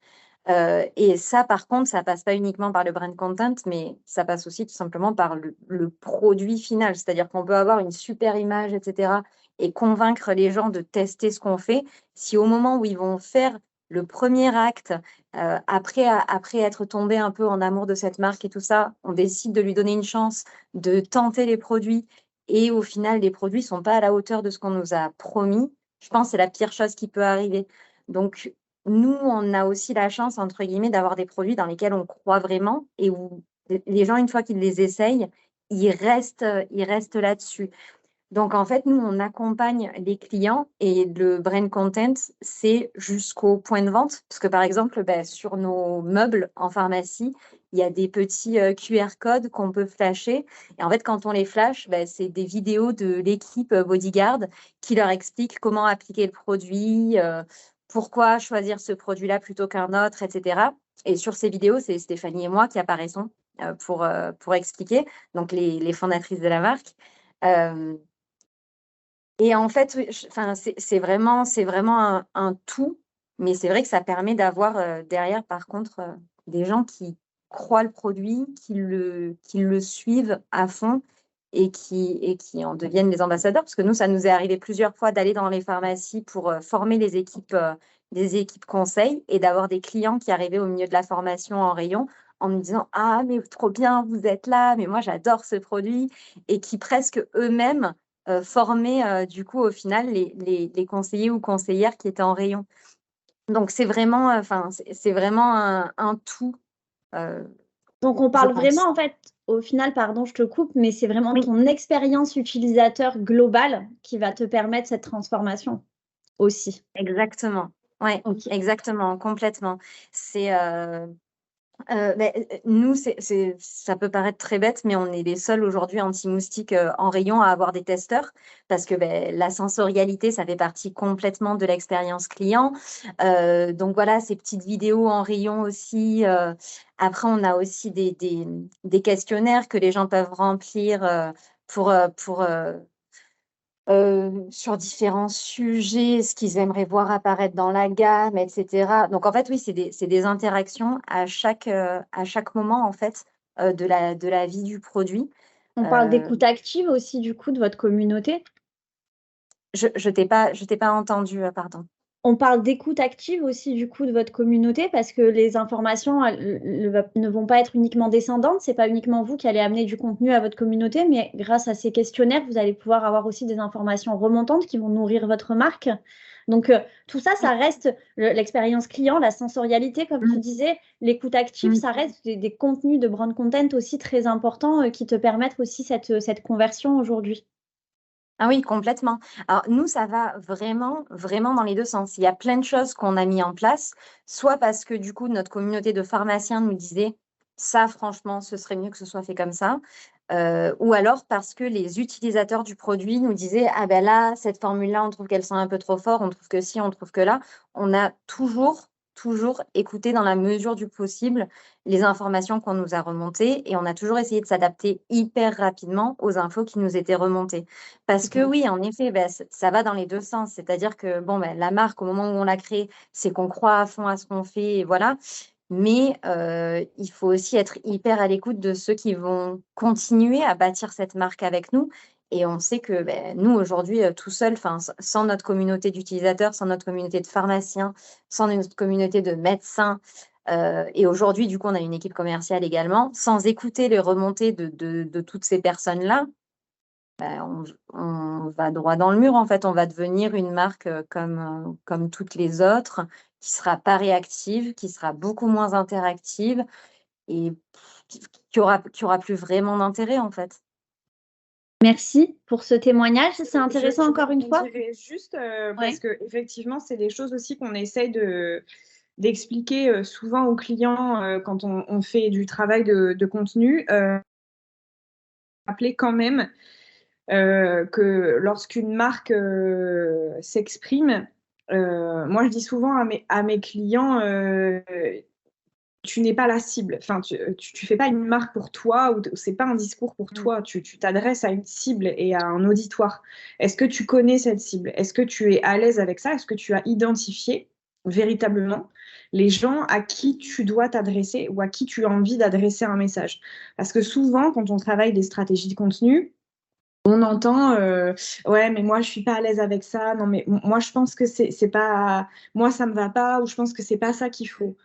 [SPEAKER 3] Et ça, par contre, ça passe pas uniquement par le brand content, mais ça passe aussi tout simplement par le produit final. C'est-à-dire qu'on peut avoir une super image, etc., et convaincre les gens de tester ce qu'on fait. Si au moment où ils vont faire le premier acte, après être tombé un peu en amour de cette marque et tout ça, on décide de lui donner une chance de tenter les produits, et au final, les produits sont pas à la hauteur de ce qu'on nous a promis, je pense que c'est la pire chose qui peut arriver. Donc, nous, on a aussi la chance, entre guillemets, d'avoir des produits dans lesquels on croit vraiment et où les gens, une fois qu'ils les essayent, ils restent là-dessus. Donc, en fait, nous, on accompagne les clients et le brand content, c'est jusqu'au point de vente. Parce que, par exemple, sur nos meubles en pharmacie, il y a des petits QR codes qu'on peut flasher. Et en fait, quand on les flash, c'est des vidéos de l'équipe Bodyguard qui leur explique comment appliquer le produit, pourquoi choisir ce produit-là plutôt qu'un autre, etc. Et sur ces vidéos, c'est Stéphanie et moi qui apparaissons pour expliquer, donc les fondatrices de la marque. Et en fait, c'est vraiment un tout, mais c'est vrai que ça permet d'avoir derrière, par contre, des gens qui croient le produit, qui le suivent à fond et qui en deviennent les ambassadeurs. Parce que nous, ça nous est arrivé plusieurs fois d'aller dans les pharmacies pour former les des équipes conseils, et d'avoir des clients qui arrivaient au milieu de la formation en rayon en me disant « Ah, mais trop bien, vous êtes là, mais moi j'adore ce produit », et qui presque eux-mêmes former du coup au final les conseillers ou conseillères qui étaient en rayon. Donc c'est vraiment, c'est vraiment un tout.
[SPEAKER 1] Donc, on
[SPEAKER 3] Je
[SPEAKER 1] parle
[SPEAKER 3] pense.
[SPEAKER 1] vraiment, en fait, au final, pardon, je te coupe, mais c'est vraiment
[SPEAKER 3] Oui.
[SPEAKER 1] ton expérience utilisateur globale qui va te permettre cette transformation aussi.
[SPEAKER 3] Exactement. Ouais,
[SPEAKER 1] Ok.
[SPEAKER 3] exactement, complètement. C'est nous, ça peut paraître très bête, mais on est les seuls aujourd'hui anti-moustiques en rayon à avoir des testeurs, parce que la sensorialité, ça fait partie complètement de l'expérience client. Donc voilà, ces petites vidéos en rayon aussi. Après, on a aussi des questionnaires que les gens peuvent remplir pour sur différents sujets, ce qu'ils aimeraient voir apparaître dans la gamme, etc. Donc, en fait, oui, c'est des interactions à chaque moment, en fait, de la vie du produit.
[SPEAKER 1] On parle d'écoute active aussi, du coup, de votre communauté.
[SPEAKER 3] Je t'ai pas entendu, pardon.
[SPEAKER 1] On parle d'écoute active aussi, du coup, de votre communauté, parce que les informations ne vont pas être uniquement descendantes. C'est pas uniquement vous qui allez amener du contenu à votre communauté, mais grâce à ces questionnaires, vous allez pouvoir avoir aussi des informations remontantes qui vont nourrir votre marque. Donc, tout ça, ça reste l'expérience client, la sensorialité, comme tu disais, l'écoute active, ça reste des contenus de brand content aussi très importants qui te permettent aussi cette conversion aujourd'hui.
[SPEAKER 3] Ah oui, complètement. Alors, nous, ça va vraiment, vraiment dans les deux sens. Il y a plein de choses qu'on a mis en place, soit parce que du coup, notre communauté de pharmaciens nous disait, ça, franchement, ce serait mieux que ce soit fait comme ça. ou alors parce que les utilisateurs du produit nous disaient « Ah ben là, cette formule-là, on trouve qu'elle sent un peu trop fort, on trouve que si, on trouve que là ». On a toujours écouté dans la mesure du possible les informations qu'on nous a remontées et on a toujours essayé de s'adapter hyper rapidement aux infos qui nous étaient remontées. Parce que oui, en effet, ça va dans les deux sens. C'est-à-dire que la marque, au moment où on l'a créée, c'est qu'on croit à fond à ce qu'on fait, et voilà. Mais il faut aussi être hyper à l'écoute de ceux qui vont continuer à bâtir cette marque avec nous. Et on sait que nous, aujourd'hui, tout seuls, sans notre communauté d'utilisateurs, sans notre communauté de pharmaciens, sans notre communauté de médecins, et aujourd'hui, du coup, on a une équipe commerciale également, sans écouter les remontées de toutes ces personnes-là, on va droit dans le mur, en fait. On va devenir une marque comme toutes les autres, qui sera pas réactive, qui sera beaucoup moins interactive et qui aura plus vraiment d'intérêt, en fait.
[SPEAKER 1] Merci pour ce témoignage. C'est intéressant encore une fois.
[SPEAKER 4] Je dirais juste parce que effectivement, c'est des choses aussi qu'on essaye d'expliquer souvent aux clients quand on fait du travail de contenu. Rappeler quand même que lorsqu'une marque s'exprime, moi je dis souvent à mes clients, tu n'es pas la cible. Enfin, tu fais pas une marque pour toi ou c'est pas un discours pour toi. Tu t'adresses à une cible et à un auditoire. Est-ce que tu connais cette cible? Est-ce que tu es à l'aise avec ça? Est-ce que tu as identifié véritablement les gens à qui tu dois t'adresser ou à qui tu as envie d'adresser un message? Parce que souvent, quand on travaille des stratégies de contenu, on entend ouais, mais moi je suis pas à l'aise avec ça. Non, mais moi je pense que c'est pas, moi ça me va pas, ou je pense que c'est pas ça qu'il faut.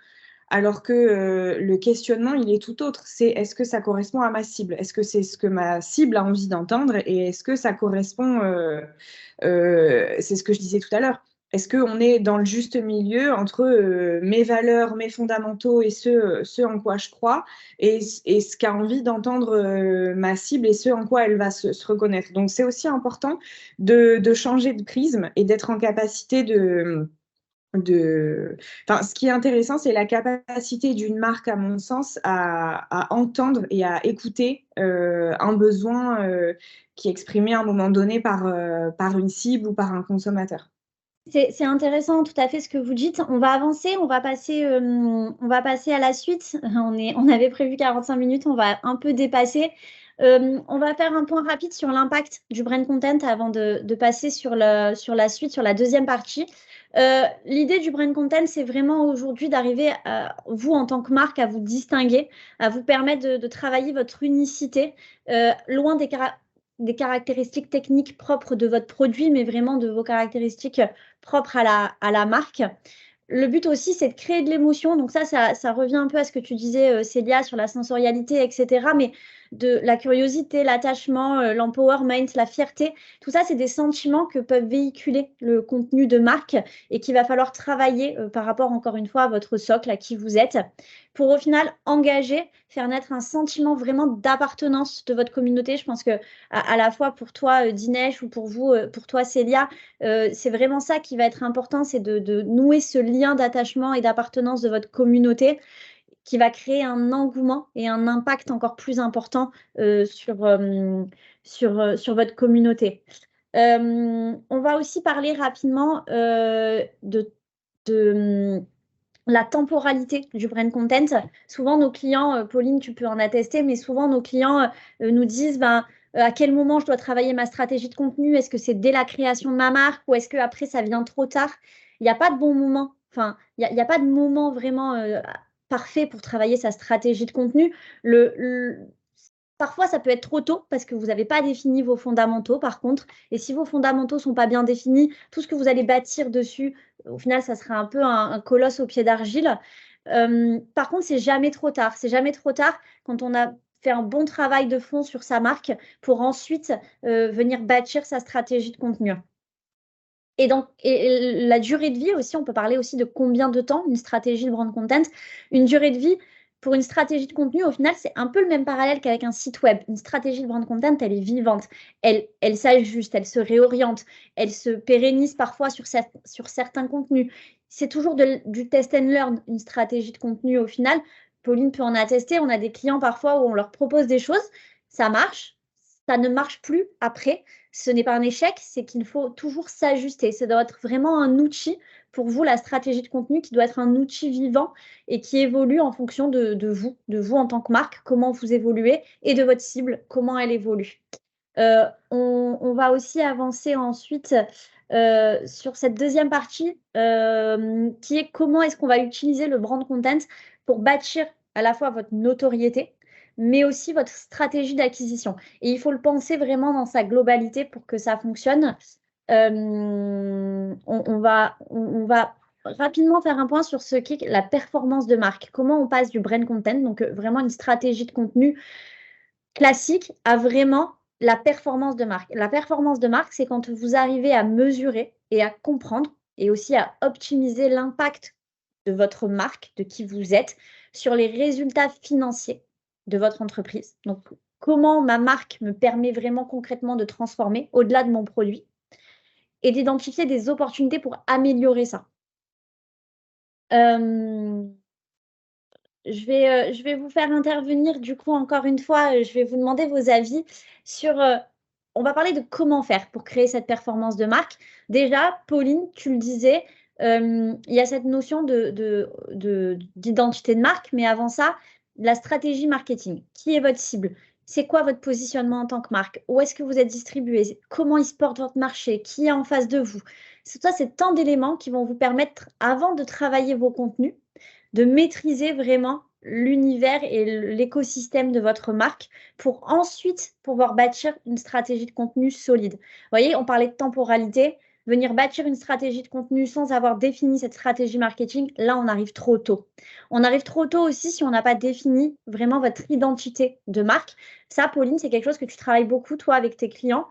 [SPEAKER 4] Alors que le questionnement, il est tout autre. C'est est-ce que ça correspond à ma cible? Est-ce que c'est ce que ma cible a envie d'entendre? Et est-ce que ça correspond, c'est ce que je disais tout à l'heure, est-ce qu'on est dans le juste milieu entre mes valeurs, mes fondamentaux et ce en quoi je crois et ce qu'a envie d'entendre ma cible et ce en quoi elle va se reconnaître. Donc c'est aussi important de changer de prisme et d'être en capacité Enfin, ce qui est intéressant, c'est la capacité d'une marque, à mon sens, à entendre et à écouter un besoin qui est exprimé à un moment donné par une cible ou par un consommateur.
[SPEAKER 1] C'est intéressant tout à fait ce que vous dites. On va avancer, on va passer à la suite. On avait prévu 45 minutes, on va un peu dépasser. On va faire un point rapide sur l'impact du brand content avant de passer sur la suite, sur la deuxième partie. L'idée du brand content, c'est vraiment aujourd'hui d'arriver, vous en tant que marque, à vous distinguer, à vous permettre de travailler votre unicité, loin des caractéristiques techniques propres de votre produit, mais vraiment de vos caractéristiques propres à la marque. Le but aussi, c'est de créer de l'émotion. Donc ça revient un peu à ce que tu disais, Célia, sur la sensorialité, etc. Mais de la curiosité, l'attachement, l'empowerment, la fierté, tout ça, c'est des sentiments que peuvent véhiculer le contenu de marque et qu'il va falloir travailler par rapport, encore une fois, à votre socle, à qui vous êtes, pour au final engager, faire naître un sentiment vraiment d'appartenance de votre communauté. Je pense que à la fois pour toi, Dinesh, ou pour vous, pour toi, Célia, c'est vraiment ça qui va être important, c'est de nouer ce lien d'attachement et d'appartenance de votre communauté qui va créer un engouement et un impact encore plus important sur votre communauté. On va aussi parler rapidement de la temporalité du brand content. Souvent, nos clients, Pauline, tu peux en attester, mais souvent, nos clients nous disent à quel moment je dois travailler ma stratégie de contenu. Est-ce que c'est dès la création de ma marque ou est-ce qu'après, ça vient trop tard? Il n'y a pas de bon moment. Enfin, il n'y a pas de moment vraiment parfait pour travailler sa stratégie de contenu. Parfois, ça peut être trop tôt parce que vous n'avez pas défini vos fondamentaux, par contre. Et si vos fondamentaux ne sont pas bien définis, tout ce que vous allez bâtir dessus, au final, ça sera un peu un colosse au pied d'argile. Par contre, c'est jamais trop tard. C'est jamais trop tard quand on a fait un bon travail de fond sur sa marque pour ensuite venir bâtir sa stratégie de contenu. Et donc, la durée de vie aussi, on peut parler aussi de combien de temps une stratégie de brand content. Une durée de vie pour une stratégie de contenu, au final, c'est un peu le même parallèle qu'avec un site web. Une stratégie de brand content, elle est vivante, elle s'ajuste, elle se réoriente, elle se pérennise parfois sur certains contenus. C'est toujours du test and learn, une stratégie de contenu au final. Pauline peut en attester, on a des clients parfois où on leur propose des choses, ça marche, ça ne marche plus après. Ce n'est pas un échec, c'est qu'il faut toujours s'ajuster. Ça doit être vraiment un outil pour vous, la stratégie de contenu, qui doit être un outil vivant et qui évolue en fonction de vous en tant que marque, comment vous évoluez, et de votre cible, comment elle évolue. On va aussi avancer ensuite sur cette deuxième partie qui est comment est-ce qu'on va utiliser le brand content pour bâtir à la fois votre notoriété, mais aussi votre stratégie d'acquisition. Et il faut le penser vraiment dans sa globalité pour que ça fonctionne. On va rapidement faire un point sur ce qu'est la performance de marque. Comment on passe du brand content, donc vraiment une stratégie de contenu classique, à vraiment la performance de marque. La performance de marque, c'est quand vous arrivez à mesurer et à comprendre et aussi à optimiser l'impact de votre marque, de qui vous êtes, sur les résultats financiers de votre entreprise. Donc, comment ma marque me permet vraiment concrètement de transformer au-delà de mon produit et d'identifier des opportunités pour améliorer ça. Je vais vous faire intervenir, du coup, encore une fois, je vais vous demander vos avis sur... on va parler de comment faire pour créer cette performance de marque. Déjà, Pauline, tu le disais, il y a cette notion d'identité de marque, mais avant ça, la stratégie marketing. Qui est votre cible? C'est quoi votre positionnement en tant que marque? Où est-ce que vous êtes distribué? Comment il se porte votre marché? Qui est en face de vous? Ça, c'est tant d'éléments qui vont vous permettre, avant de travailler vos contenus, de maîtriser vraiment l'univers et l'écosystème de votre marque pour ensuite pouvoir bâtir une stratégie de contenu solide. Vous voyez, on parlait de temporalité. Venir bâtir une stratégie de contenu sans avoir défini cette stratégie marketing, là, on arrive trop tôt. On arrive trop tôt aussi si on n'a pas défini vraiment votre identité de marque. Ça, Pauline, c'est quelque chose que tu travailles beaucoup, toi, avec tes clients.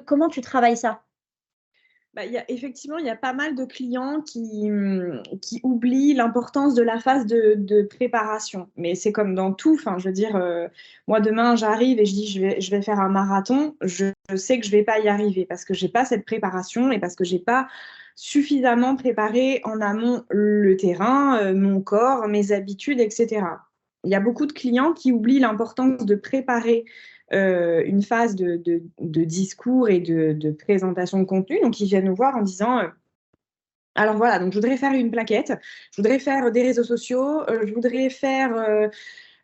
[SPEAKER 1] Comment tu travailles ça?
[SPEAKER 4] Effectivement, il y a pas mal de clients qui oublient l'importance de la phase de préparation. Mais c'est comme dans tout. Enfin, je veux dire, moi, demain, j'arrive et je dis je vais faire un marathon. Je sais que je ne vais pas y arriver parce que je n'ai pas cette préparation et parce que je n'ai pas suffisamment préparé en amont le terrain, mon corps, mes habitudes, etc. Il y a beaucoup de clients qui oublient l'importance de préparer une phase de discours et de présentation de contenu. Donc, ils viennent nous voir en disant alors voilà, donc je voudrais faire une plaquette, je voudrais faire des réseaux sociaux, je voudrais faire.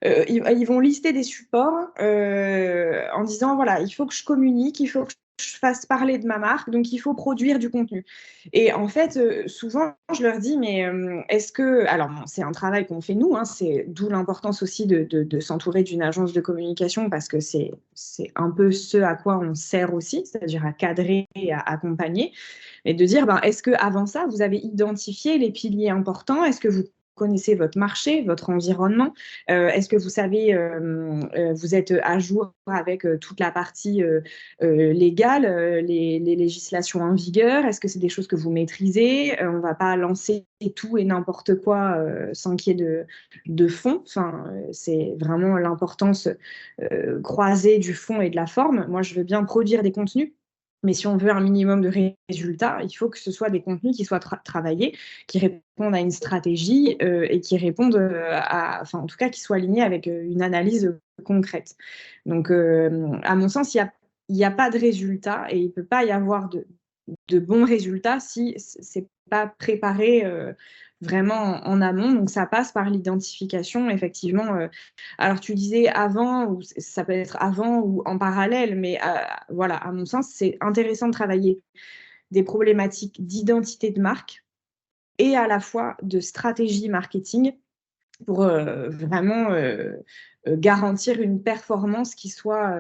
[SPEAKER 4] Ils vont lister des supports en disant voilà, il faut que je communique, il faut que je fasse parler de ma marque, donc il faut produire du contenu. Et en fait, souvent, je leur dis, mais est-ce que... Alors, bon, c'est un travail qu'on fait nous, hein, c'est d'où l'importance aussi de s'entourer d'une agence de communication parce que c'est un peu ce à quoi on sert aussi, c'est-à-dire à cadrer et à accompagner, et de dire, est-ce qu'avant ça, vous avez identifié les piliers importants? Est-ce que vous connaissez votre marché, votre environnement? Est-ce que vous savez, vous êtes à jour avec toute la partie légale, les législations en vigueur? Est-ce que c'est des choses que vous maîtrisez? On ne va pas lancer tout et n'importe quoi sans qu'il y ait de fond. Enfin, c'est vraiment l'importance croisée du fond et de la forme. Moi, je veux bien produire des contenus. Mais si on veut un minimum de résultats, il faut que ce soit des contenus qui soient travaillés, qui répondent à une stratégie et qui répondent enfin, en tout cas, qui soient alignés avec une analyse concrète. Donc, à mon sens, il n'y a pas de résultats et il ne peut pas y avoir de bons résultats si ce n'est pas préparé vraiment en amont. Donc, ça passe par l'identification, effectivement. Alors, tu disais avant, ou ça peut être avant ou en parallèle, mais voilà, à mon sens, c'est intéressant de travailler des problématiques d'identité de marque et à la fois de stratégie marketing pour vraiment garantir une performance qui soit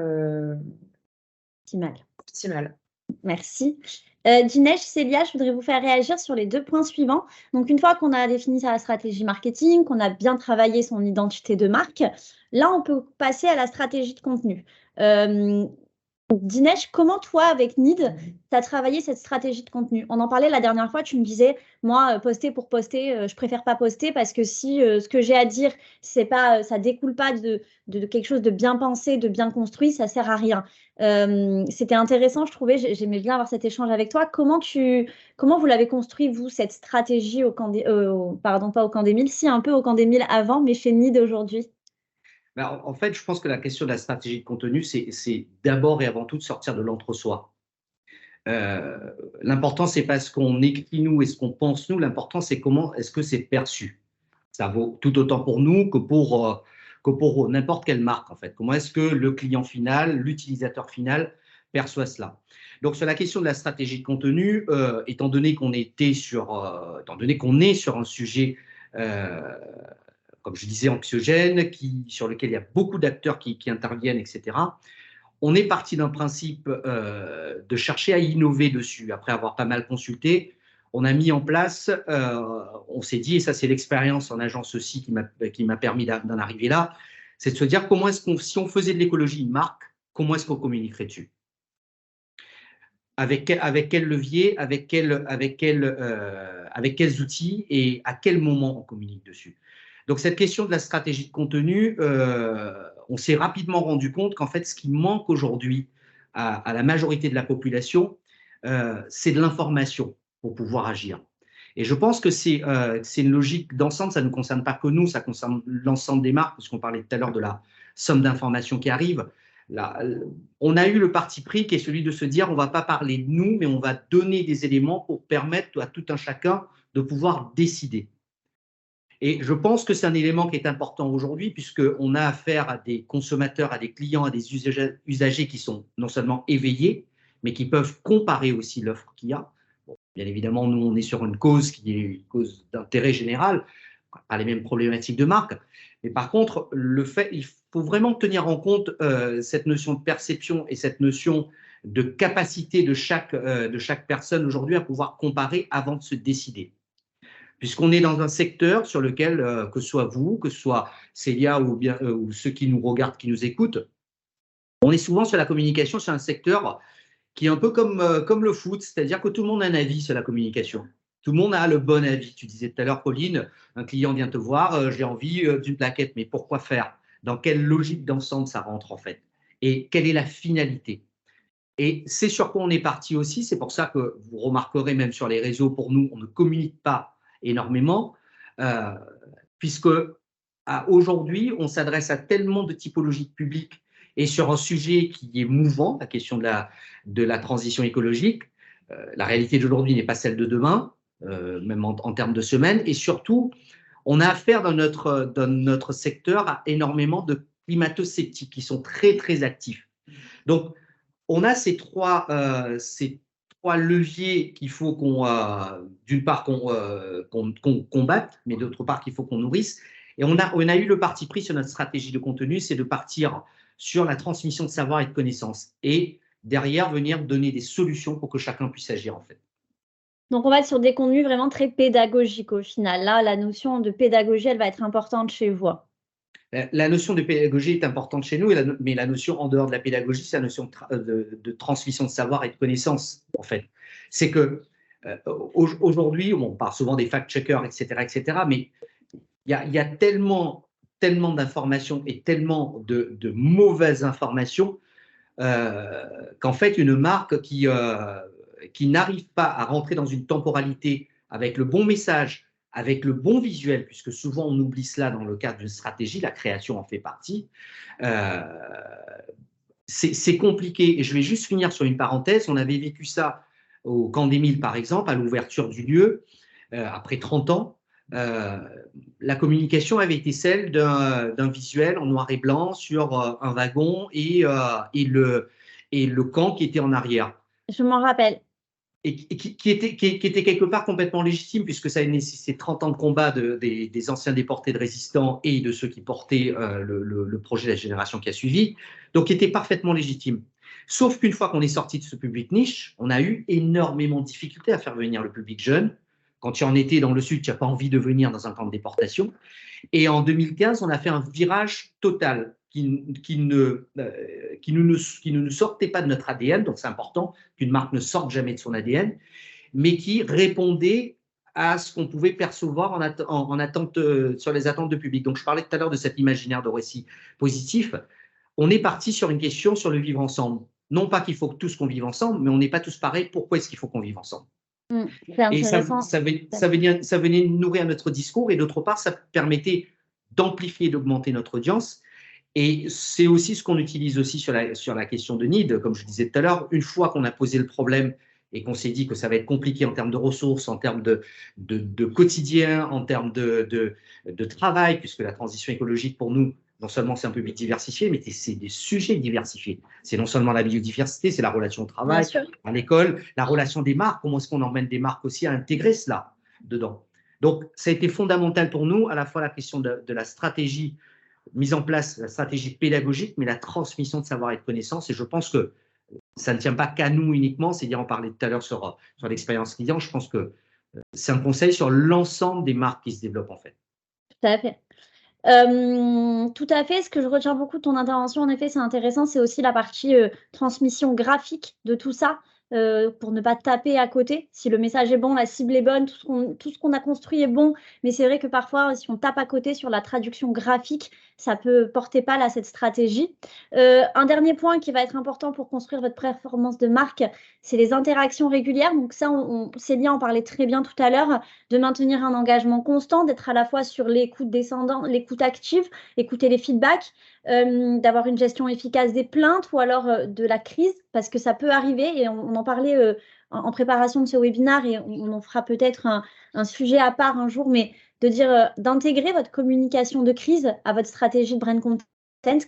[SPEAKER 4] optimale.
[SPEAKER 1] Merci. Dinesh, Célia, je voudrais vous faire réagir sur les 2 points suivants. Donc, une fois qu'on a défini sa stratégie marketing, qu'on a bien travaillé son identité de marque, là, on peut passer à la stratégie de contenu. Dinesh, comment toi, avec Need, tu as travaillé cette stratégie de contenu? On en parlait la dernière fois, tu me disais, moi, poster pour poster, je préfère pas poster parce que si ce que j'ai à dire, ça découle pas de quelque chose de bien pensé, de bien construit, ça sert à rien. C'était intéressant, je trouvais, j'aimais bien avoir cet échange avec toi. Comment vous l'avez construit, vous, cette stratégie pardon, pas au Camp des 1000, si un peu au Camp des 1000 avant, mais chez Need aujourd'hui?
[SPEAKER 2] En fait, je pense que la question de la stratégie de contenu, c'est d'abord et avant tout de sortir de l'entre-soi. L'important, c'est pas ce qu'on écrit nous et ce qu'on pense nous, l'important, c'est comment est-ce que c'est perçu. Ça vaut tout autant pour nous que pour n'importe quelle marque, en fait. Comment est-ce que le client final, l'utilisateur final perçoit cela. Donc, sur la question de la stratégie de contenu, étant donné qu'on est sur un sujet, comme je disais, anxiogène, sur lequel il y a beaucoup d'acteurs qui interviennent, etc., on est parti d'un principe de chercher à innover dessus. Après avoir pas mal consulté, on a mis en place, on s'est dit, et ça c'est l'expérience en agence aussi qui m'a permis d'en arriver là, c'est de se dire comment est-ce qu'on, si on faisait de l'écologie une marque, comment est-ce qu'on communiquerait dessus? Avec quel levier, avec quels outils et à quel moment on communique dessus. Donc cette question de la stratégie de contenu, on s'est rapidement rendu compte qu'en fait, ce qui manque aujourd'hui à la majorité de la population, c'est de l'information pour pouvoir agir. Et je pense que c'est une logique d'ensemble, ça ne concerne pas que nous, ça concerne l'ensemble des marques, puisqu'on parlait tout à l'heure de la somme d'informations qui arrive. Là, on a eu le parti pris qui est celui de se dire on ne va pas parler de nous, mais on va donner des éléments pour permettre à tout un chacun de pouvoir décider. Et je pense que c'est un élément qui est important aujourd'hui, puisqu'on a affaire à des consommateurs, à des clients, à des usagers qui sont non seulement éveillés, mais qui peuvent comparer aussi l'offre qu'il y a. Bon, bien évidemment, nous, on est sur une cause qui est une cause d'intérêt général, pas les mêmes problématiques de marque. Mais par contre, il faut vraiment tenir en compte cette notion de perception et cette notion de capacité de chaque personne aujourd'hui à pouvoir comparer avant de se décider. Puisqu'on est dans un secteur sur lequel, que ce soit vous, que ce soit Célia ou ceux qui nous regardent, qui nous écoutent, on est souvent sur la communication sur un secteur qui est un peu comme le foot, c'est-à-dire que tout le monde a un avis sur la communication. Tout le monde a le bon avis. Tu disais tout à l'heure, Pauline, un client vient te voir, j'ai envie d'une plaquette, mais pourquoi faire? Dans quelle logique d'ensemble ça rentre en fait? Et quelle est la finalité? Et c'est sur quoi on est parti aussi, c'est pour ça que vous remarquerez même sur les réseaux, pour nous, on ne communique pas énormément, puisque aujourd'hui, on s'adresse à tellement de typologies de public et sur un sujet qui est mouvant, la question de la transition écologique. La réalité d'aujourd'hui n'est pas celle de demain, même en termes de semaines, et surtout, on a affaire dans notre secteur à énormément de climato-sceptiques qui sont très, très actifs. Donc, on a ces trois leviers qu'il faut d'une part, qu'on combatte, mais d'autre part, qu'il faut qu'on nourrisse. Et on a eu le parti pris sur notre stratégie de contenu, c'est de partir sur la transmission de savoir et de connaissances. Et derrière, venir donner des solutions pour que chacun puisse agir, en fait.
[SPEAKER 1] Donc, on va être sur des contenus vraiment très pédagogiques au final. Là, la notion de pédagogie, elle va être importante chez vous.
[SPEAKER 2] La notion de pédagogie est importante chez nous, mais la notion en dehors de la pédagogie, c'est la notion de transmission de savoir et de connaissances, en fait. C'est que aujourd'hui, on parle souvent des fact-checkers, etc., mais il y a tellement d'informations et tellement de mauvaises informations qu'en fait, une marque qui n'arrive pas à rentrer dans une temporalité avec le bon message, avec le bon visuel, puisque souvent on oublie cela dans le cadre d'une stratégie, la création en fait partie, c'est compliqué. Et je vais juste finir sur une parenthèse. On avait vécu ça au Camp des Milles, par exemple, à l'ouverture du lieu, après 30 ans. La communication avait été celle d'un visuel en noir et blanc sur un wagon et le camp qui était en arrière.
[SPEAKER 1] Je m'en rappelle.
[SPEAKER 2] Et qui était quelque part complètement légitime, puisque ça a nécessité 30 ans de combat des anciens déportés de résistants et de ceux qui portaient le projet de la génération qui a suivi, donc qui était parfaitement légitime. Sauf qu'une fois qu'on est sorti de ce public niche, on a eu énormément de difficultés à faire venir le public jeune. Quand tu en étais dans le sud, tu n'as pas envie de venir dans un camp de déportation. Et en 2015, on a fait un virage total qui ne nous sortait pas de notre ADN, donc c'est important qu'une marque ne sorte jamais de son ADN, mais qui répondait à ce qu'on pouvait percevoir en attente, sur les attentes de public. Donc je parlais tout à l'heure de cet imaginaire de récit positif. On est parti sur une question sur le vivre ensemble. Non pas qu'il faut tous qu'on vive ensemble, mais on n'est pas tous pareils. Pourquoi est-ce qu'il faut qu'on vive ensemble? Et ça venait nourrir notre discours, et d'autre part, ça permettait d'amplifier, d'augmenter notre audience. Et c'est aussi ce qu'on utilise aussi sur la question de need, comme je disais tout à l'heure. Une fois qu'on a posé le problème et qu'on s'est dit que ça va être compliqué en termes de ressources, en termes de quotidien, en termes de travail, puisque la transition écologique pour nous, non seulement c'est un public diversifié, mais c'est des sujets diversifiés. C'est non seulement la biodiversité, c'est la relation au travail, à l'école, la relation des marques, comment est-ce qu'on emmène des marques aussi à intégrer cela dedans. Donc, ça a été fondamental pour nous, à la fois la question de la stratégie, mise en place, la stratégie pédagogique, mais la transmission de savoir et de connaissances. Et je pense que ça ne tient pas qu'à nous uniquement, c'est-à-dire, on parlait tout à l'heure sur l'expérience client, je pense que c'est un conseil sur l'ensemble des marques qui se développent en fait.
[SPEAKER 1] Tout à fait. Tout à fait. Ce que je retiens beaucoup de ton intervention, en effet, c'est intéressant, c'est aussi la partie transmission graphique de tout ça, pour ne pas taper à côté. Si le message est bon, la cible est bonne, tout ce qu'on a construit est bon, mais c'est vrai que parfois, si on tape à côté sur la traduction graphique, ça peut porter pâle à cette stratégie. Un dernier point qui va être important pour construire votre performance de marque, c'est les interactions régulières. Donc ça, Célia en parlait très bien tout à l'heure, de maintenir un engagement constant, d'être à la fois sur l'écoute descendante, l'écoute active, écouter les feedbacks, d'avoir une gestion efficace des plaintes ou alors de la crise, parce que ça peut arriver, et on en parlait en préparation de ce webinaire, et on en fera peut-être un sujet à part un jour, mais de dire d'intégrer votre communication de crise à votre stratégie de brand content.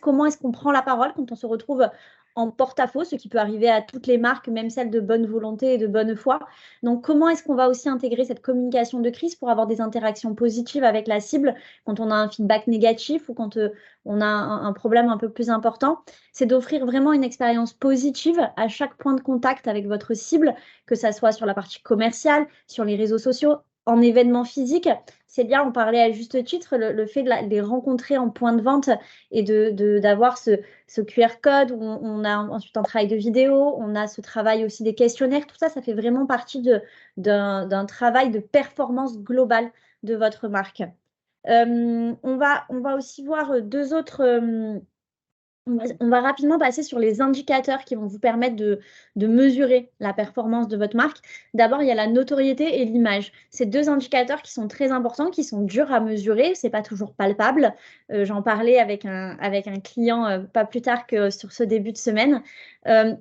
[SPEAKER 1] Comment est-ce qu'on prend la parole quand on se retrouve en porte-à-faux, ce qui peut arriver à toutes les marques, même celles de bonne volonté et de bonne foi. Donc, comment est-ce qu'on va aussi intégrer cette communication de crise pour avoir des interactions positives avec la cible quand on a un feedback négatif ou quand on a un problème un peu plus important? C'est d'offrir vraiment une expérience positive à chaque point de contact avec votre cible, que ça soit sur la partie commerciale, sur les réseaux sociaux, en événement physique. C'est bien, on parlait à juste titre, le fait de les rencontrer en point de vente et d'avoir ce QR code où on a ensuite un travail de vidéo, on a ce travail aussi des questionnaires, tout ça, ça fait vraiment partie d'un travail de performance globale de votre marque. On va aussi voir deux autres... On va rapidement passer sur les indicateurs qui vont vous permettre de mesurer la performance de votre marque. D'abord, il y a la notoriété et l'image. Ces deux indicateurs qui sont très importants, qui sont durs à mesurer. Ce n'est pas toujours palpable. J'en parlais avec un client pas plus tard que sur ce début de semaine.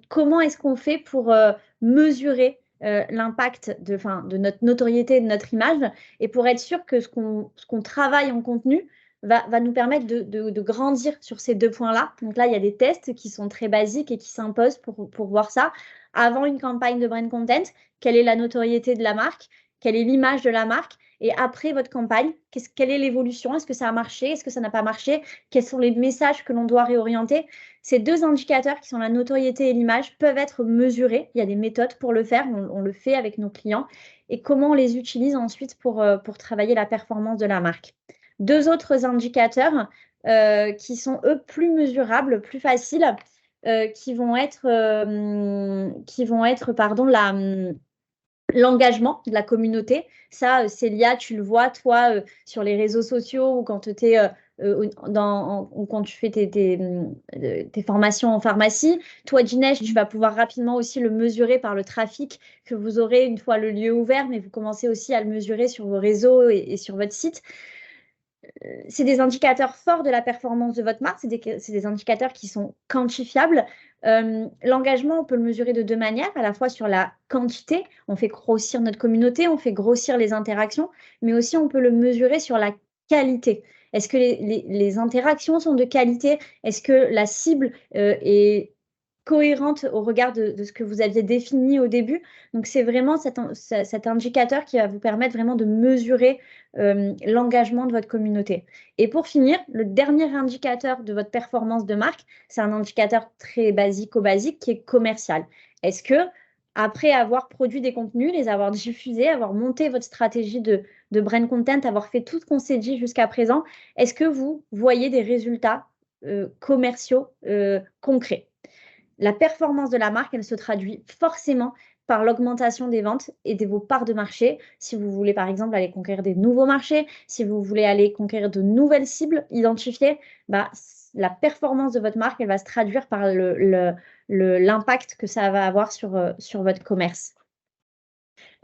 [SPEAKER 1] Comment est-ce qu'on fait pour mesurer l'impact de notre notoriété et de notre image, et pour être sûr que ce qu'on travaille en contenu va nous permettre de grandir sur ces deux points-là. Donc là, il y a des tests qui sont très basiques et qui s'imposent pour voir ça. Avant une campagne de brand content, quelle est la notoriété de la marque? Quelle est l'image de la marque? Et après votre campagne, quelle est l'évolution? Est-ce que ça a marché? Est-ce que ça n'a pas marché? Quels sont les messages que l'on doit réorienter? Ces deux indicateurs qui sont la notoriété et l'image peuvent être mesurés. Il y a des méthodes pour le faire. On le fait avec nos clients. Et comment on les utilise ensuite pour travailler la performance de la marque? Deux autres indicateurs qui sont, eux, plus mesurables, plus faciles, qui vont être l'engagement de la communauté. Ça, Célia, tu le vois, toi, sur les réseaux sociaux ou quand tu fais tes formations en pharmacie. Toi, Dinesh, tu vas pouvoir rapidement aussi le mesurer par le trafic que vous aurez une fois le lieu ouvert, mais vous commencez aussi à le mesurer sur vos réseaux et sur votre site. C'est des indicateurs forts de la performance de votre marque, c'est des indicateurs qui sont quantifiables. L'engagement, on peut le mesurer de deux manières, à la fois sur la quantité, on fait grossir notre communauté, on fait grossir les interactions, mais aussi on peut le mesurer sur la qualité. Est-ce que les interactions sont de qualité? Est-ce que la cible est cohérente au regard de ce que vous aviez défini au début? Donc, c'est vraiment cet indicateur qui va vous permettre vraiment de mesurer l'engagement de votre communauté. Et pour finir, le dernier indicateur de votre performance de marque, c'est un indicateur très basique qui est commercial. Est-ce que, après avoir produit des contenus, les avoir diffusés, avoir monté votre stratégie de brand content, avoir fait tout ce qu'on s'est dit jusqu'à présent, est-ce que vous voyez des résultats commerciaux concrets? La performance de la marque, elle se traduit forcément par l'augmentation des ventes et de vos parts de marché. Si vous voulez, par exemple, aller conquérir des nouveaux marchés, si vous voulez aller conquérir de nouvelles cibles identifiées, la performance de votre marque, elle va se traduire par l'impact que ça va avoir sur votre commerce.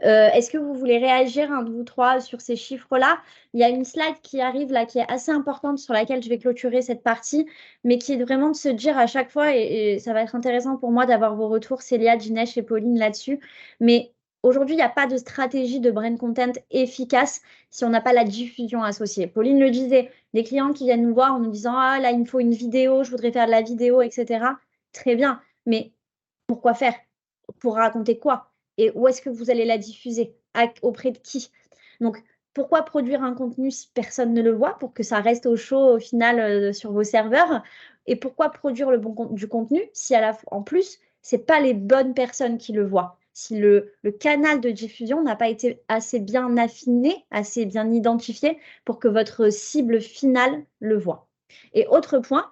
[SPEAKER 1] Est-ce que vous voulez réagir, un de vous trois, sur ces chiffres-là? Il y a une slide qui arrive là, qui est assez importante, sur laquelle je vais clôturer cette partie, mais qui est vraiment de se dire à chaque fois, et ça va être intéressant pour moi d'avoir vos retours, Célia, Dinesh et Pauline, là-dessus. Mais aujourd'hui, il n'y a pas de stratégie de brand content efficace si on n'a pas la diffusion associée. Pauline le disait, des clients qui viennent nous voir en nous disant, ah là, il me faut une vidéo, je voudrais faire de la vidéo, etc. Très bien, mais pourquoi faire? Pour raconter quoi? Et où est-ce que vous allez la diffuser? Auprès de qui? Donc, pourquoi produire un contenu si personne ne le voit, pour que ça reste au chaud au final sur vos serveurs? Et pourquoi produire du contenu si en plus, ce n'est pas les bonnes personnes qui le voient? Si le canal de diffusion n'a pas été assez bien affiné, assez bien identifié pour que votre cible finale le voit. Et autre point,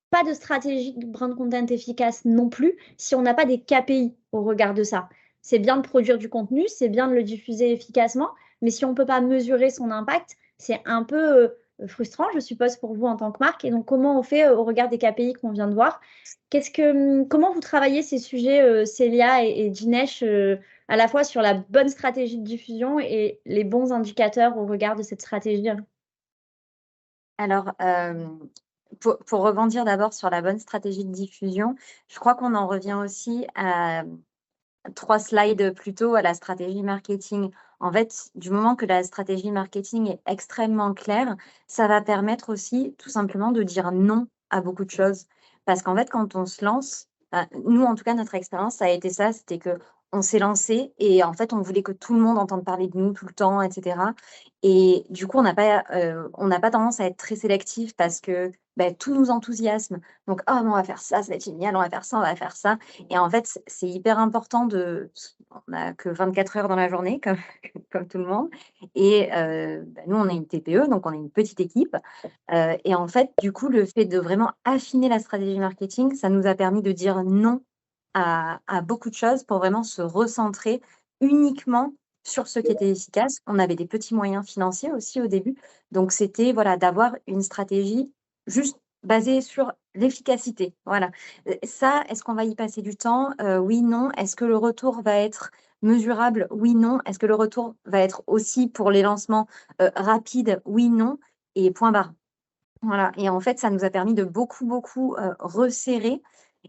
[SPEAKER 1] pas de stratégie de brand content efficace non plus si on n'a pas des KPI au regard de ça. C'est bien de produire du contenu, c'est bien de le diffuser efficacement, mais si on ne peut pas mesurer son impact, c'est un peu frustrant, je suppose, pour vous en tant que marque. Et donc, comment on fait au regard des KPI qu'on vient de voir? Comment vous travaillez ces sujets, Célia et Dinesh, à la fois sur la bonne stratégie de diffusion et les bons indicateurs au regard de cette stratégie?
[SPEAKER 3] Alors, pour rebondir d'abord sur la bonne stratégie de diffusion, je crois qu'on en revient aussi à 3 slides plus tôt, à la stratégie marketing. En fait, du moment que la stratégie marketing est extrêmement claire, ça va permettre aussi tout simplement de dire non à beaucoup de choses. Parce qu'en fait, quand on se lance, nous, en tout cas, notre expérience, ça a été ça, c'était qu'on s'est lancé et en fait, on voulait que tout le monde entende parler de nous tout le temps, etc. Et du coup, on n'a pas tendance à être très sélectif parce que tout nous enthousiasme. Donc, oh, on va faire ça, ça va être génial, on va faire ça, on va faire ça. Et en fait, c'est hyper important on n'a que 24 heures dans la journée, comme tout le monde. Et nous, on est une TPE, donc on est une petite équipe. Et en fait, du coup, le fait de vraiment affiner la stratégie marketing, ça nous a permis de dire non à beaucoup de choses pour vraiment se recentrer uniquement sur ce qui était efficace. On avait des petits moyens financiers aussi au début. Donc, c'était d'avoir une stratégie juste basée sur l'efficacité. Voilà. Ça, est-ce qu'on va y passer du temps? Oui, non. Est-ce que le retour va être mesurable? Oui, non. Est-ce que le retour va être aussi pour les lancements rapides? Oui, non. Et point barre. Voilà. Et en fait, ça nous a permis de beaucoup resserrer.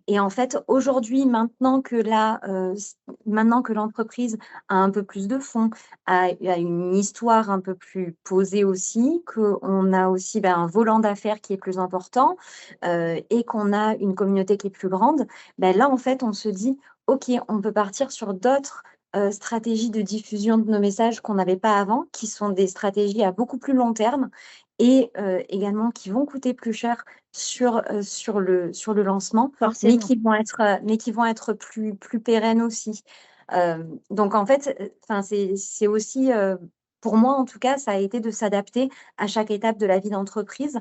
[SPEAKER 3] Et en fait, aujourd'hui, maintenant que l'entreprise a un peu plus de fonds, a une histoire un peu plus posée aussi, qu'on a aussi un volant d'affaires qui est plus important et qu'on a une communauté qui est plus grande, là, en fait, on se dit, OK, on peut partir sur d'autres stratégies de diffusion de nos messages qu'on n'avait pas avant, qui sont des stratégies à beaucoup plus long terme et également qui vont coûter plus cher sur le lancement,
[SPEAKER 1] Forcément.
[SPEAKER 3] mais qui vont être plus pérennes aussi. Donc en fait, c'est aussi, pour moi en tout cas, ça a été de s'adapter à chaque étape de la vie d'entreprise,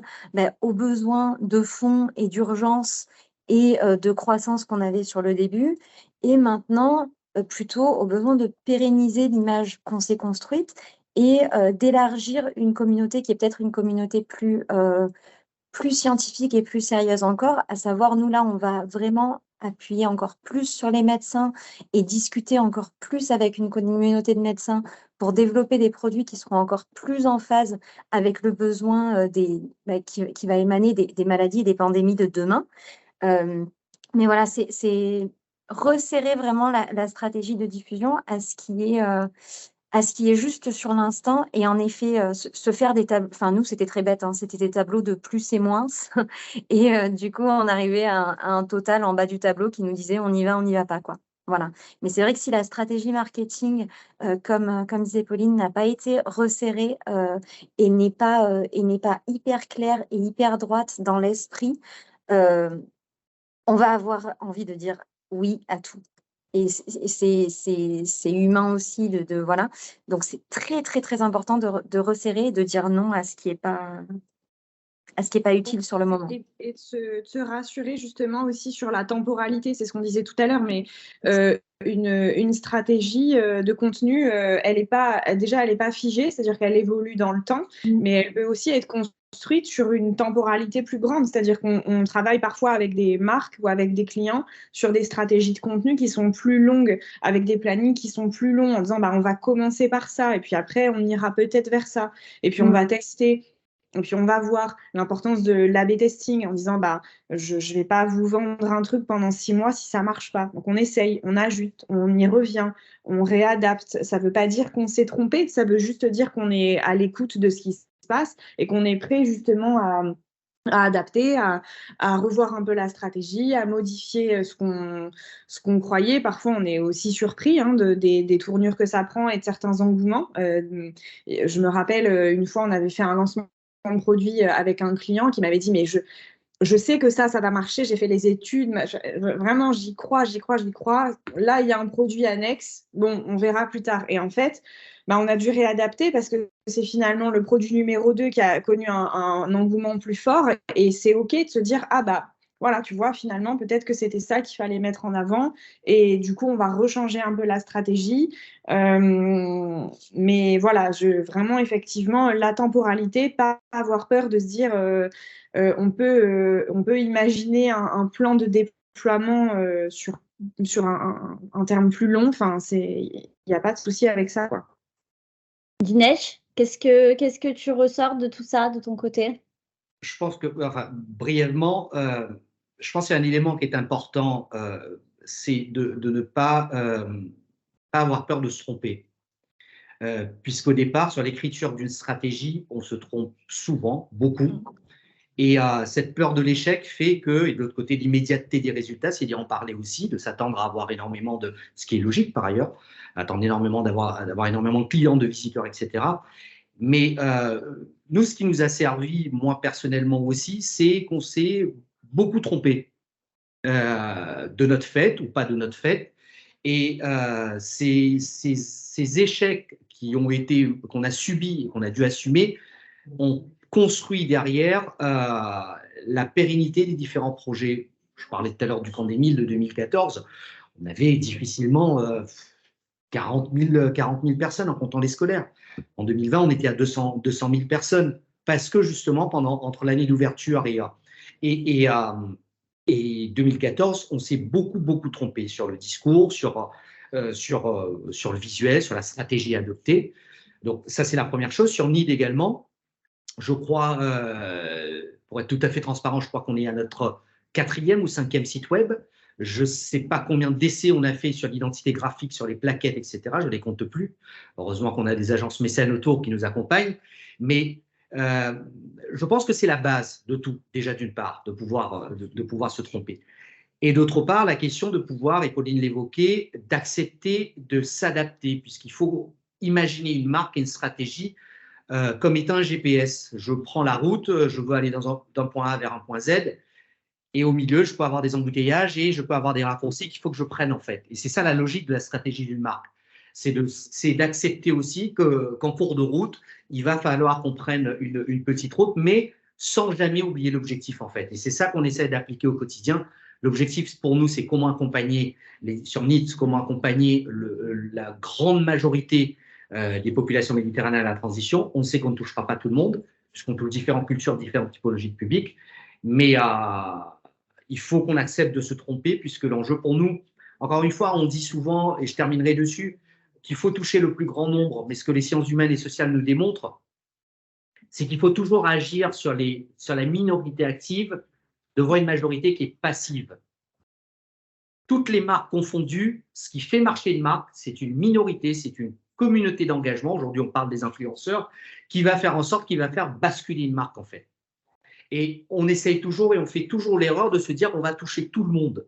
[SPEAKER 3] aux besoins de fonds et d'urgence et de croissance qu'on avait sur le début. Et maintenant, plutôt aux besoins de pérenniser l'image qu'on s'est construite et d'élargir une communauté qui est peut-être une communauté plus scientifique et plus sérieuse encore, à savoir, nous, là, on va vraiment appuyer encore plus sur les médecins et discuter encore plus avec une communauté de médecins pour développer des produits qui seront encore plus en phase avec le besoin qui va émaner des maladies et des pandémies de demain. Mais voilà, c'est resserrer vraiment la stratégie de diffusion à ce qui est juste sur l'instant. Et en effet, se faire des tableaux, enfin nous c'était très bête, hein, c'était des tableaux de plus et moins. Et du coup, on arrivait à un total en bas du tableau qui nous disait on y va pas, quoi. Voilà. Mais c'est vrai que si la stratégie marketing, comme disait Pauline, n'a pas été resserrée et n'est pas hyper claire et hyper droite dans l'esprit, on va avoir envie de dire oui à tout. Et c'est humain aussi voilà. Donc c'est très très très important de resserrer et de dire non à ce qui est pas utile sur le moment.
[SPEAKER 4] Et de se rassurer justement aussi sur la temporalité, c'est ce qu'on disait tout à l'heure, mais une stratégie de contenu, elle n'est pas figée, c'est-à-dire qu'elle évolue dans le temps, mais elle peut aussi être construite construite sur une temporalité plus grande, c'est-à-dire qu'on travaille parfois avec des marques ou avec des clients sur des stratégies de contenu qui sont plus longues, avec des plannings qui sont plus longs, en disant on va commencer par ça, et puis après on ira peut-être vers ça, et puis on va tester, et puis on va voir l'importance de l'A/B testing en disant je ne vais pas vous vendre un truc pendant 6 mois si ça ne marche pas. Donc on essaye, on ajoute, on y revient, on réadapte. Ça ne veut pas dire qu'on s'est trompé, ça veut juste dire qu'on est à l'écoute de ce qui se passe et qu'on est prêt justement à adapter, à revoir un peu la stratégie, à modifier ce qu'on croyait. Parfois, on est aussi surpris des tournures que ça prend et de certains engouements. Je me rappelle, une fois, on avait fait un lancement de produit avec un client qui m'avait dit « mais je sais que ça va marcher, j'ai fait les études, vraiment j'y crois. Là, il y a un produit annexe, bon, on verra plus tard. » Et en fait, on a dû réadapter parce que c'est finalement le produit numéro 2 qui a connu un engouement plus fort. Et c'est OK de se dire, voilà, tu vois, finalement, peut-être que c'était ça qu'il fallait mettre en avant. Et du coup, on va rechanger un peu la stratégie. Mais voilà, vraiment, effectivement, la temporalité, pas avoir peur de se dire, on peut imaginer un plan de déploiement sur un terme plus long. Enfin, il n'y a pas de souci avec ça, quoi.
[SPEAKER 1] Dinesh, qu'est-ce que tu ressors de tout ça, de ton côté?
[SPEAKER 2] Je pense que, brièvement, je pense qu'il y a un élément qui est important, c'est de ne pas avoir peur de se tromper. Puisqu'au départ, sur l'écriture d'une stratégie, on se trompe souvent, beaucoup. Et cette peur de l'échec fait que, et de l'autre côté, l'immédiateté des résultats, c'est d'y en parler aussi, de s'attendre à avoir énormément de, ce qui est logique par ailleurs, attendre énormément d'avoir énormément de clients, de visiteurs, etc. Mais nous, ce qui nous a servi, moi personnellement aussi, c'est qu'on s'est beaucoup trompé de notre fait ou pas de notre fait. Et ces échecs qu'on a subis et qu'on a dû assumer ont construit derrière la pérennité des différents projets. Je parlais tout à l'heure du camp des 1000 de 2014. On avait difficilement 40 000 personnes en comptant les scolaires. En 2020, on était à 200 000 personnes parce que justement, entre l'année d'ouverture et 2014, on s'est beaucoup trompé sur le discours, sur le visuel, sur la stratégie adoptée. Donc ça, c'est la première chose. Sur NID également, je crois, pour être tout à fait transparent, je crois qu'on est à notre 4e ou 5e site web. Je ne sais pas combien d'essais on a fait sur l'identité graphique, sur les plaquettes, etc. Je ne les compte plus. Heureusement qu'on a des agences mécènes autour qui nous accompagnent. Mais je pense que c'est la base de tout, déjà d'une part, de pouvoir se tromper. Et d'autre part, la question de pouvoir, et Pauline l'évoquait, d'accepter de s'adapter, puisqu'il faut imaginer une marque et une stratégie comme étant un GPS. Je prends la route, je veux aller d'un point A vers un point Z, et au milieu, je peux avoir des embouteillages et je peux avoir des raccourcis qu'il faut que je prenne en fait. Et c'est ça la logique de la stratégie d'une marque. C'est d'accepter aussi qu'en cours de route, il va falloir qu'on prenne une petite route, mais sans jamais oublier l'objectif en fait. Et c'est ça qu'on essaie d'appliquer au quotidien. L'objectif pour nous, c'est comment accompagner, sur NIDS, comment accompagner la grande majorité des populations méditerranéennes à la transition. On sait qu'on ne touchera pas tout le monde, puisqu'on touche différentes cultures, différentes typologies de public, mais il faut qu'on accepte de se tromper, puisque l'enjeu pour nous, encore une fois, on dit souvent, et je terminerai dessus, qu'il faut toucher le plus grand nombre, mais ce que les sciences humaines et sociales nous démontrent, c'est qu'il faut toujours agir sur la minorité active devant une majorité qui est passive. Toutes les marques confondues, ce qui fait marcher une marque, c'est une minorité, c'est une communauté d'engagement. Aujourd'hui, on parle des influenceurs, qui va faire en sorte, qui va faire basculer une marque en fait. Et on essaye toujours et on fait toujours l'erreur de se dire on va toucher tout le monde.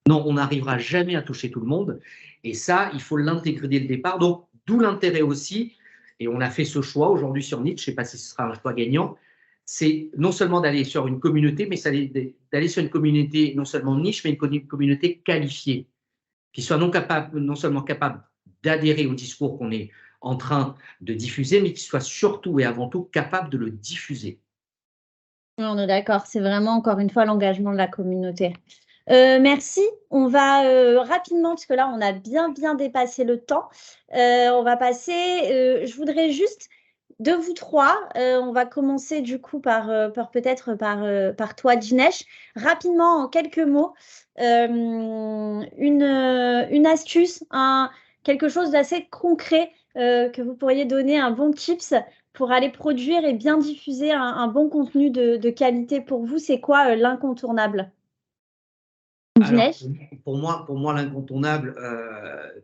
[SPEAKER 2] Non, on n'arrivera jamais à toucher tout le monde. Et ça, il faut l'intégrer dès le départ. Donc, d'où l'intérêt aussi, et on a fait ce choix aujourd'hui sur Niche, je ne sais pas si ce sera un choix gagnant, c'est non seulement d'aller sur une communauté, mais d'aller sur une communauté non seulement niche, mais une communauté qualifiée, qui soit non seulement capable d'adhérer au discours qu'on est en train de diffuser, mais qui soit surtout et avant tout capable de le diffuser.
[SPEAKER 1] On est d'accord, c'est vraiment encore une fois l'engagement de la communauté. Merci. On va rapidement, parce que là, on a bien dépassé le temps. On va passer, je voudrais juste de vous trois, on va commencer du coup peut-être par toi, Dinesh. Rapidement, en quelques mots, une astuce, quelque chose d'assez concret que vous pourriez donner, un bon tips pour aller produire et bien diffuser un bon contenu de qualité pour vous. C'est quoi l'incontournable?
[SPEAKER 2] Alors, pour moi l'incontournable,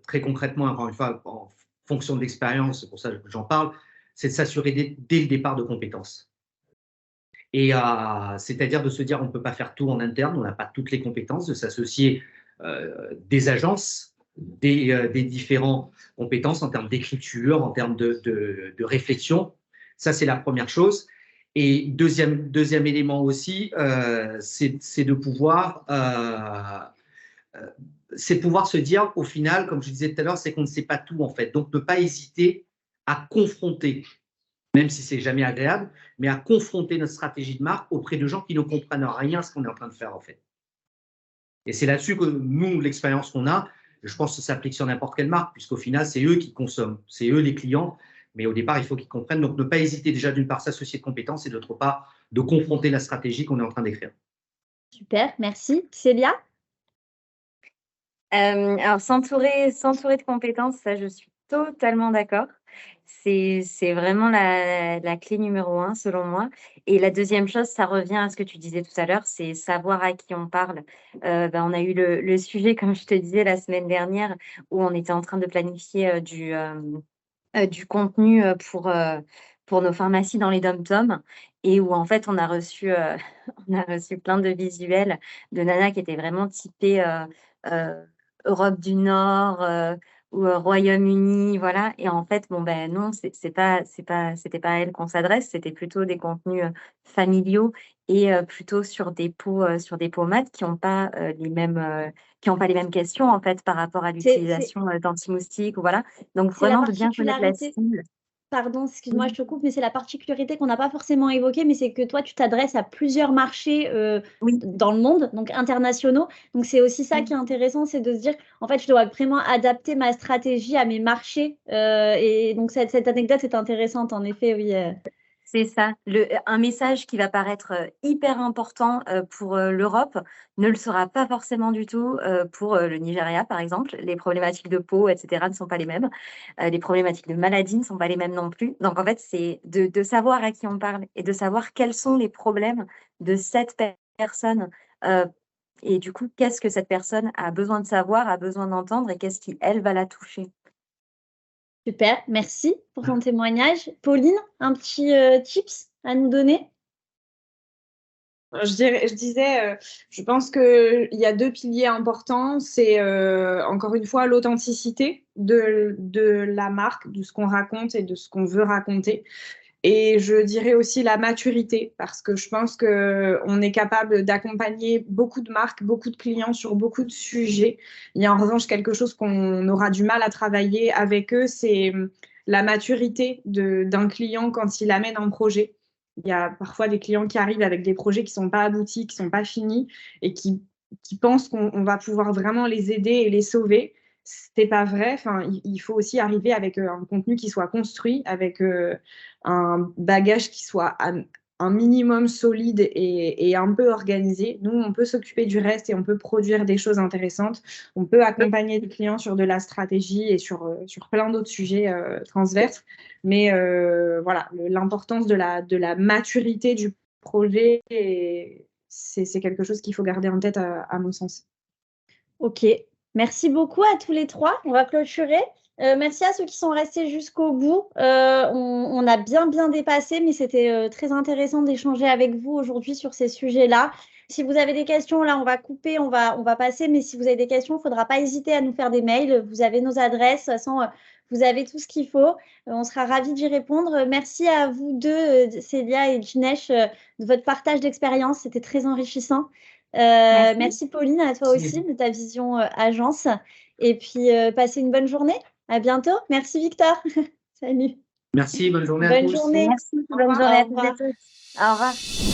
[SPEAKER 2] très concrètement, encore une fois, en fonction de l'expérience, c'est pour ça que j'en parle, c'est de s'assurer dès le départ de compétences. Et c'est-à-dire de se dire on ne peut pas faire tout en interne, on n'a pas toutes les compétences, de s'associer des agences, des différentes compétences en termes d'écriture, en termes de réflexion. Ça, c'est la première chose. Et deuxième élément aussi, c'est de pouvoir se dire, au final, comme je disais tout à l'heure, c'est qu'on ne sait pas tout en fait. Donc, ne pas hésiter à confronter, même si c'est jamais agréable, mais à confronter notre stratégie de marque auprès de gens qui ne comprennent rien à ce qu'on est en train de faire en fait. Et c'est là-dessus que nous, l'expérience qu'on a, je pense que ça s'applique sur n'importe quelle marque, puisqu'au final, c'est eux qui consomment, c'est eux les clients. Mais au départ, il faut qu'ils comprennent. Donc, ne pas hésiter déjà d'une part s'associer de compétences et d'autre part de confronter la stratégie qu'on est en train d'écrire.
[SPEAKER 1] Super, merci. Célia?
[SPEAKER 3] Alors, s'entourer de compétences, ça, je suis totalement d'accord. C'est vraiment la clé numéro 1, selon moi. Et la deuxième chose, ça revient à ce que tu disais tout à l'heure, c'est savoir à qui on parle. On a eu le sujet, comme je te disais, la semaine dernière, où on était en train de planifier du contenu pour nos pharmacies dans les dom-toms et où en fait on a reçu plein de visuels de nanas qui étaient vraiment typées Europe du Nord ou Royaume-Uni, voilà. Et en fait, non, c'était pas à elles qu'on s'adresse, c'était plutôt des contenus familiaux et plutôt sur des pots maths qui n'ont pas les mêmes questions en fait par rapport à l'utilisation d'anti-moustiques ou voilà. Donc vraiment de bien connaître la cible.
[SPEAKER 1] Pardon, excuse-moi, je te coupe, mais c'est la particularité qu'on n'a pas forcément évoquée, mais c'est que toi, tu t'adresses à plusieurs marchés dans le monde, donc internationaux. Donc, c'est aussi ça qui est intéressant, c'est de se dire, en fait, je dois vraiment adapter ma stratégie à mes marchés. Et donc, cette anecdote est intéressante, en effet, oui.
[SPEAKER 3] C'est ça. Un message qui va paraître hyper important pour l'Europe ne le sera pas forcément du tout pour le Nigeria, par exemple. Les problématiques de peau, etc., ne sont pas les mêmes. Les problématiques de maladie ne sont pas les mêmes non plus. Donc, en fait, c'est de savoir à qui on parle et de savoir quels sont les problèmes de cette personne. Et du coup, qu'est-ce que cette personne a besoin de savoir, a besoin d'entendre et qu'est-ce qui, elle, va la toucher.
[SPEAKER 1] Super, merci pour ton témoignage. Pauline, un petit tips à nous donner?
[SPEAKER 4] Je pense qu'il y a deux piliers importants. C'est encore une fois l'authenticité de la marque, de ce qu'on raconte et de ce qu'on veut raconter. Et je dirais aussi la maturité, parce que je pense qu'on est capable d'accompagner beaucoup de marques, beaucoup de clients sur beaucoup de sujets. Il y a en revanche quelque chose qu'on aura du mal à travailler avec eux, c'est la maturité d'un client quand il amène un projet. Il y a parfois des clients qui arrivent avec des projets qui ne sont pas aboutis, qui ne sont pas finis et qui pensent qu'on va pouvoir vraiment les aider et les sauver. C'est pas vrai. Enfin, il faut aussi arriver avec un contenu qui soit construit, avec un bagage qui soit un minimum solide et un peu organisé. Nous, on peut s'occuper du reste et on peut produire des choses intéressantes. On peut accompagner les clients sur de la stratégie et sur plein d'autres sujets transverses. Mais voilà, l'importance de la maturité du projet, c'est quelque chose qu'il faut garder en tête à mon sens.
[SPEAKER 1] Ok. Merci beaucoup à tous les trois. On va clôturer. Merci à ceux qui sont restés jusqu'au bout. On a bien dépassé, mais c'était très intéressant d'échanger avec vous aujourd'hui sur ces sujets-là. Si vous avez des questions, là, on va couper, on va passer. Mais si vous avez des questions, il ne faudra pas hésiter à nous faire des mails. Vous avez nos adresses. De toute façon, vous avez tout ce qu'il faut. On sera ravis d'y répondre. Merci à vous deux, Célia et Dinesh, de votre partage d'expérience. C'était très enrichissant. Merci Pauline, à toi aussi de ta vision agence. Et puis, passez une bonne journée. À bientôt. Merci Victor. Salut.
[SPEAKER 2] Merci, bonne journée à tous.
[SPEAKER 1] Bonne journée.
[SPEAKER 3] Merci, bonne journée à tous et tous. Au revoir.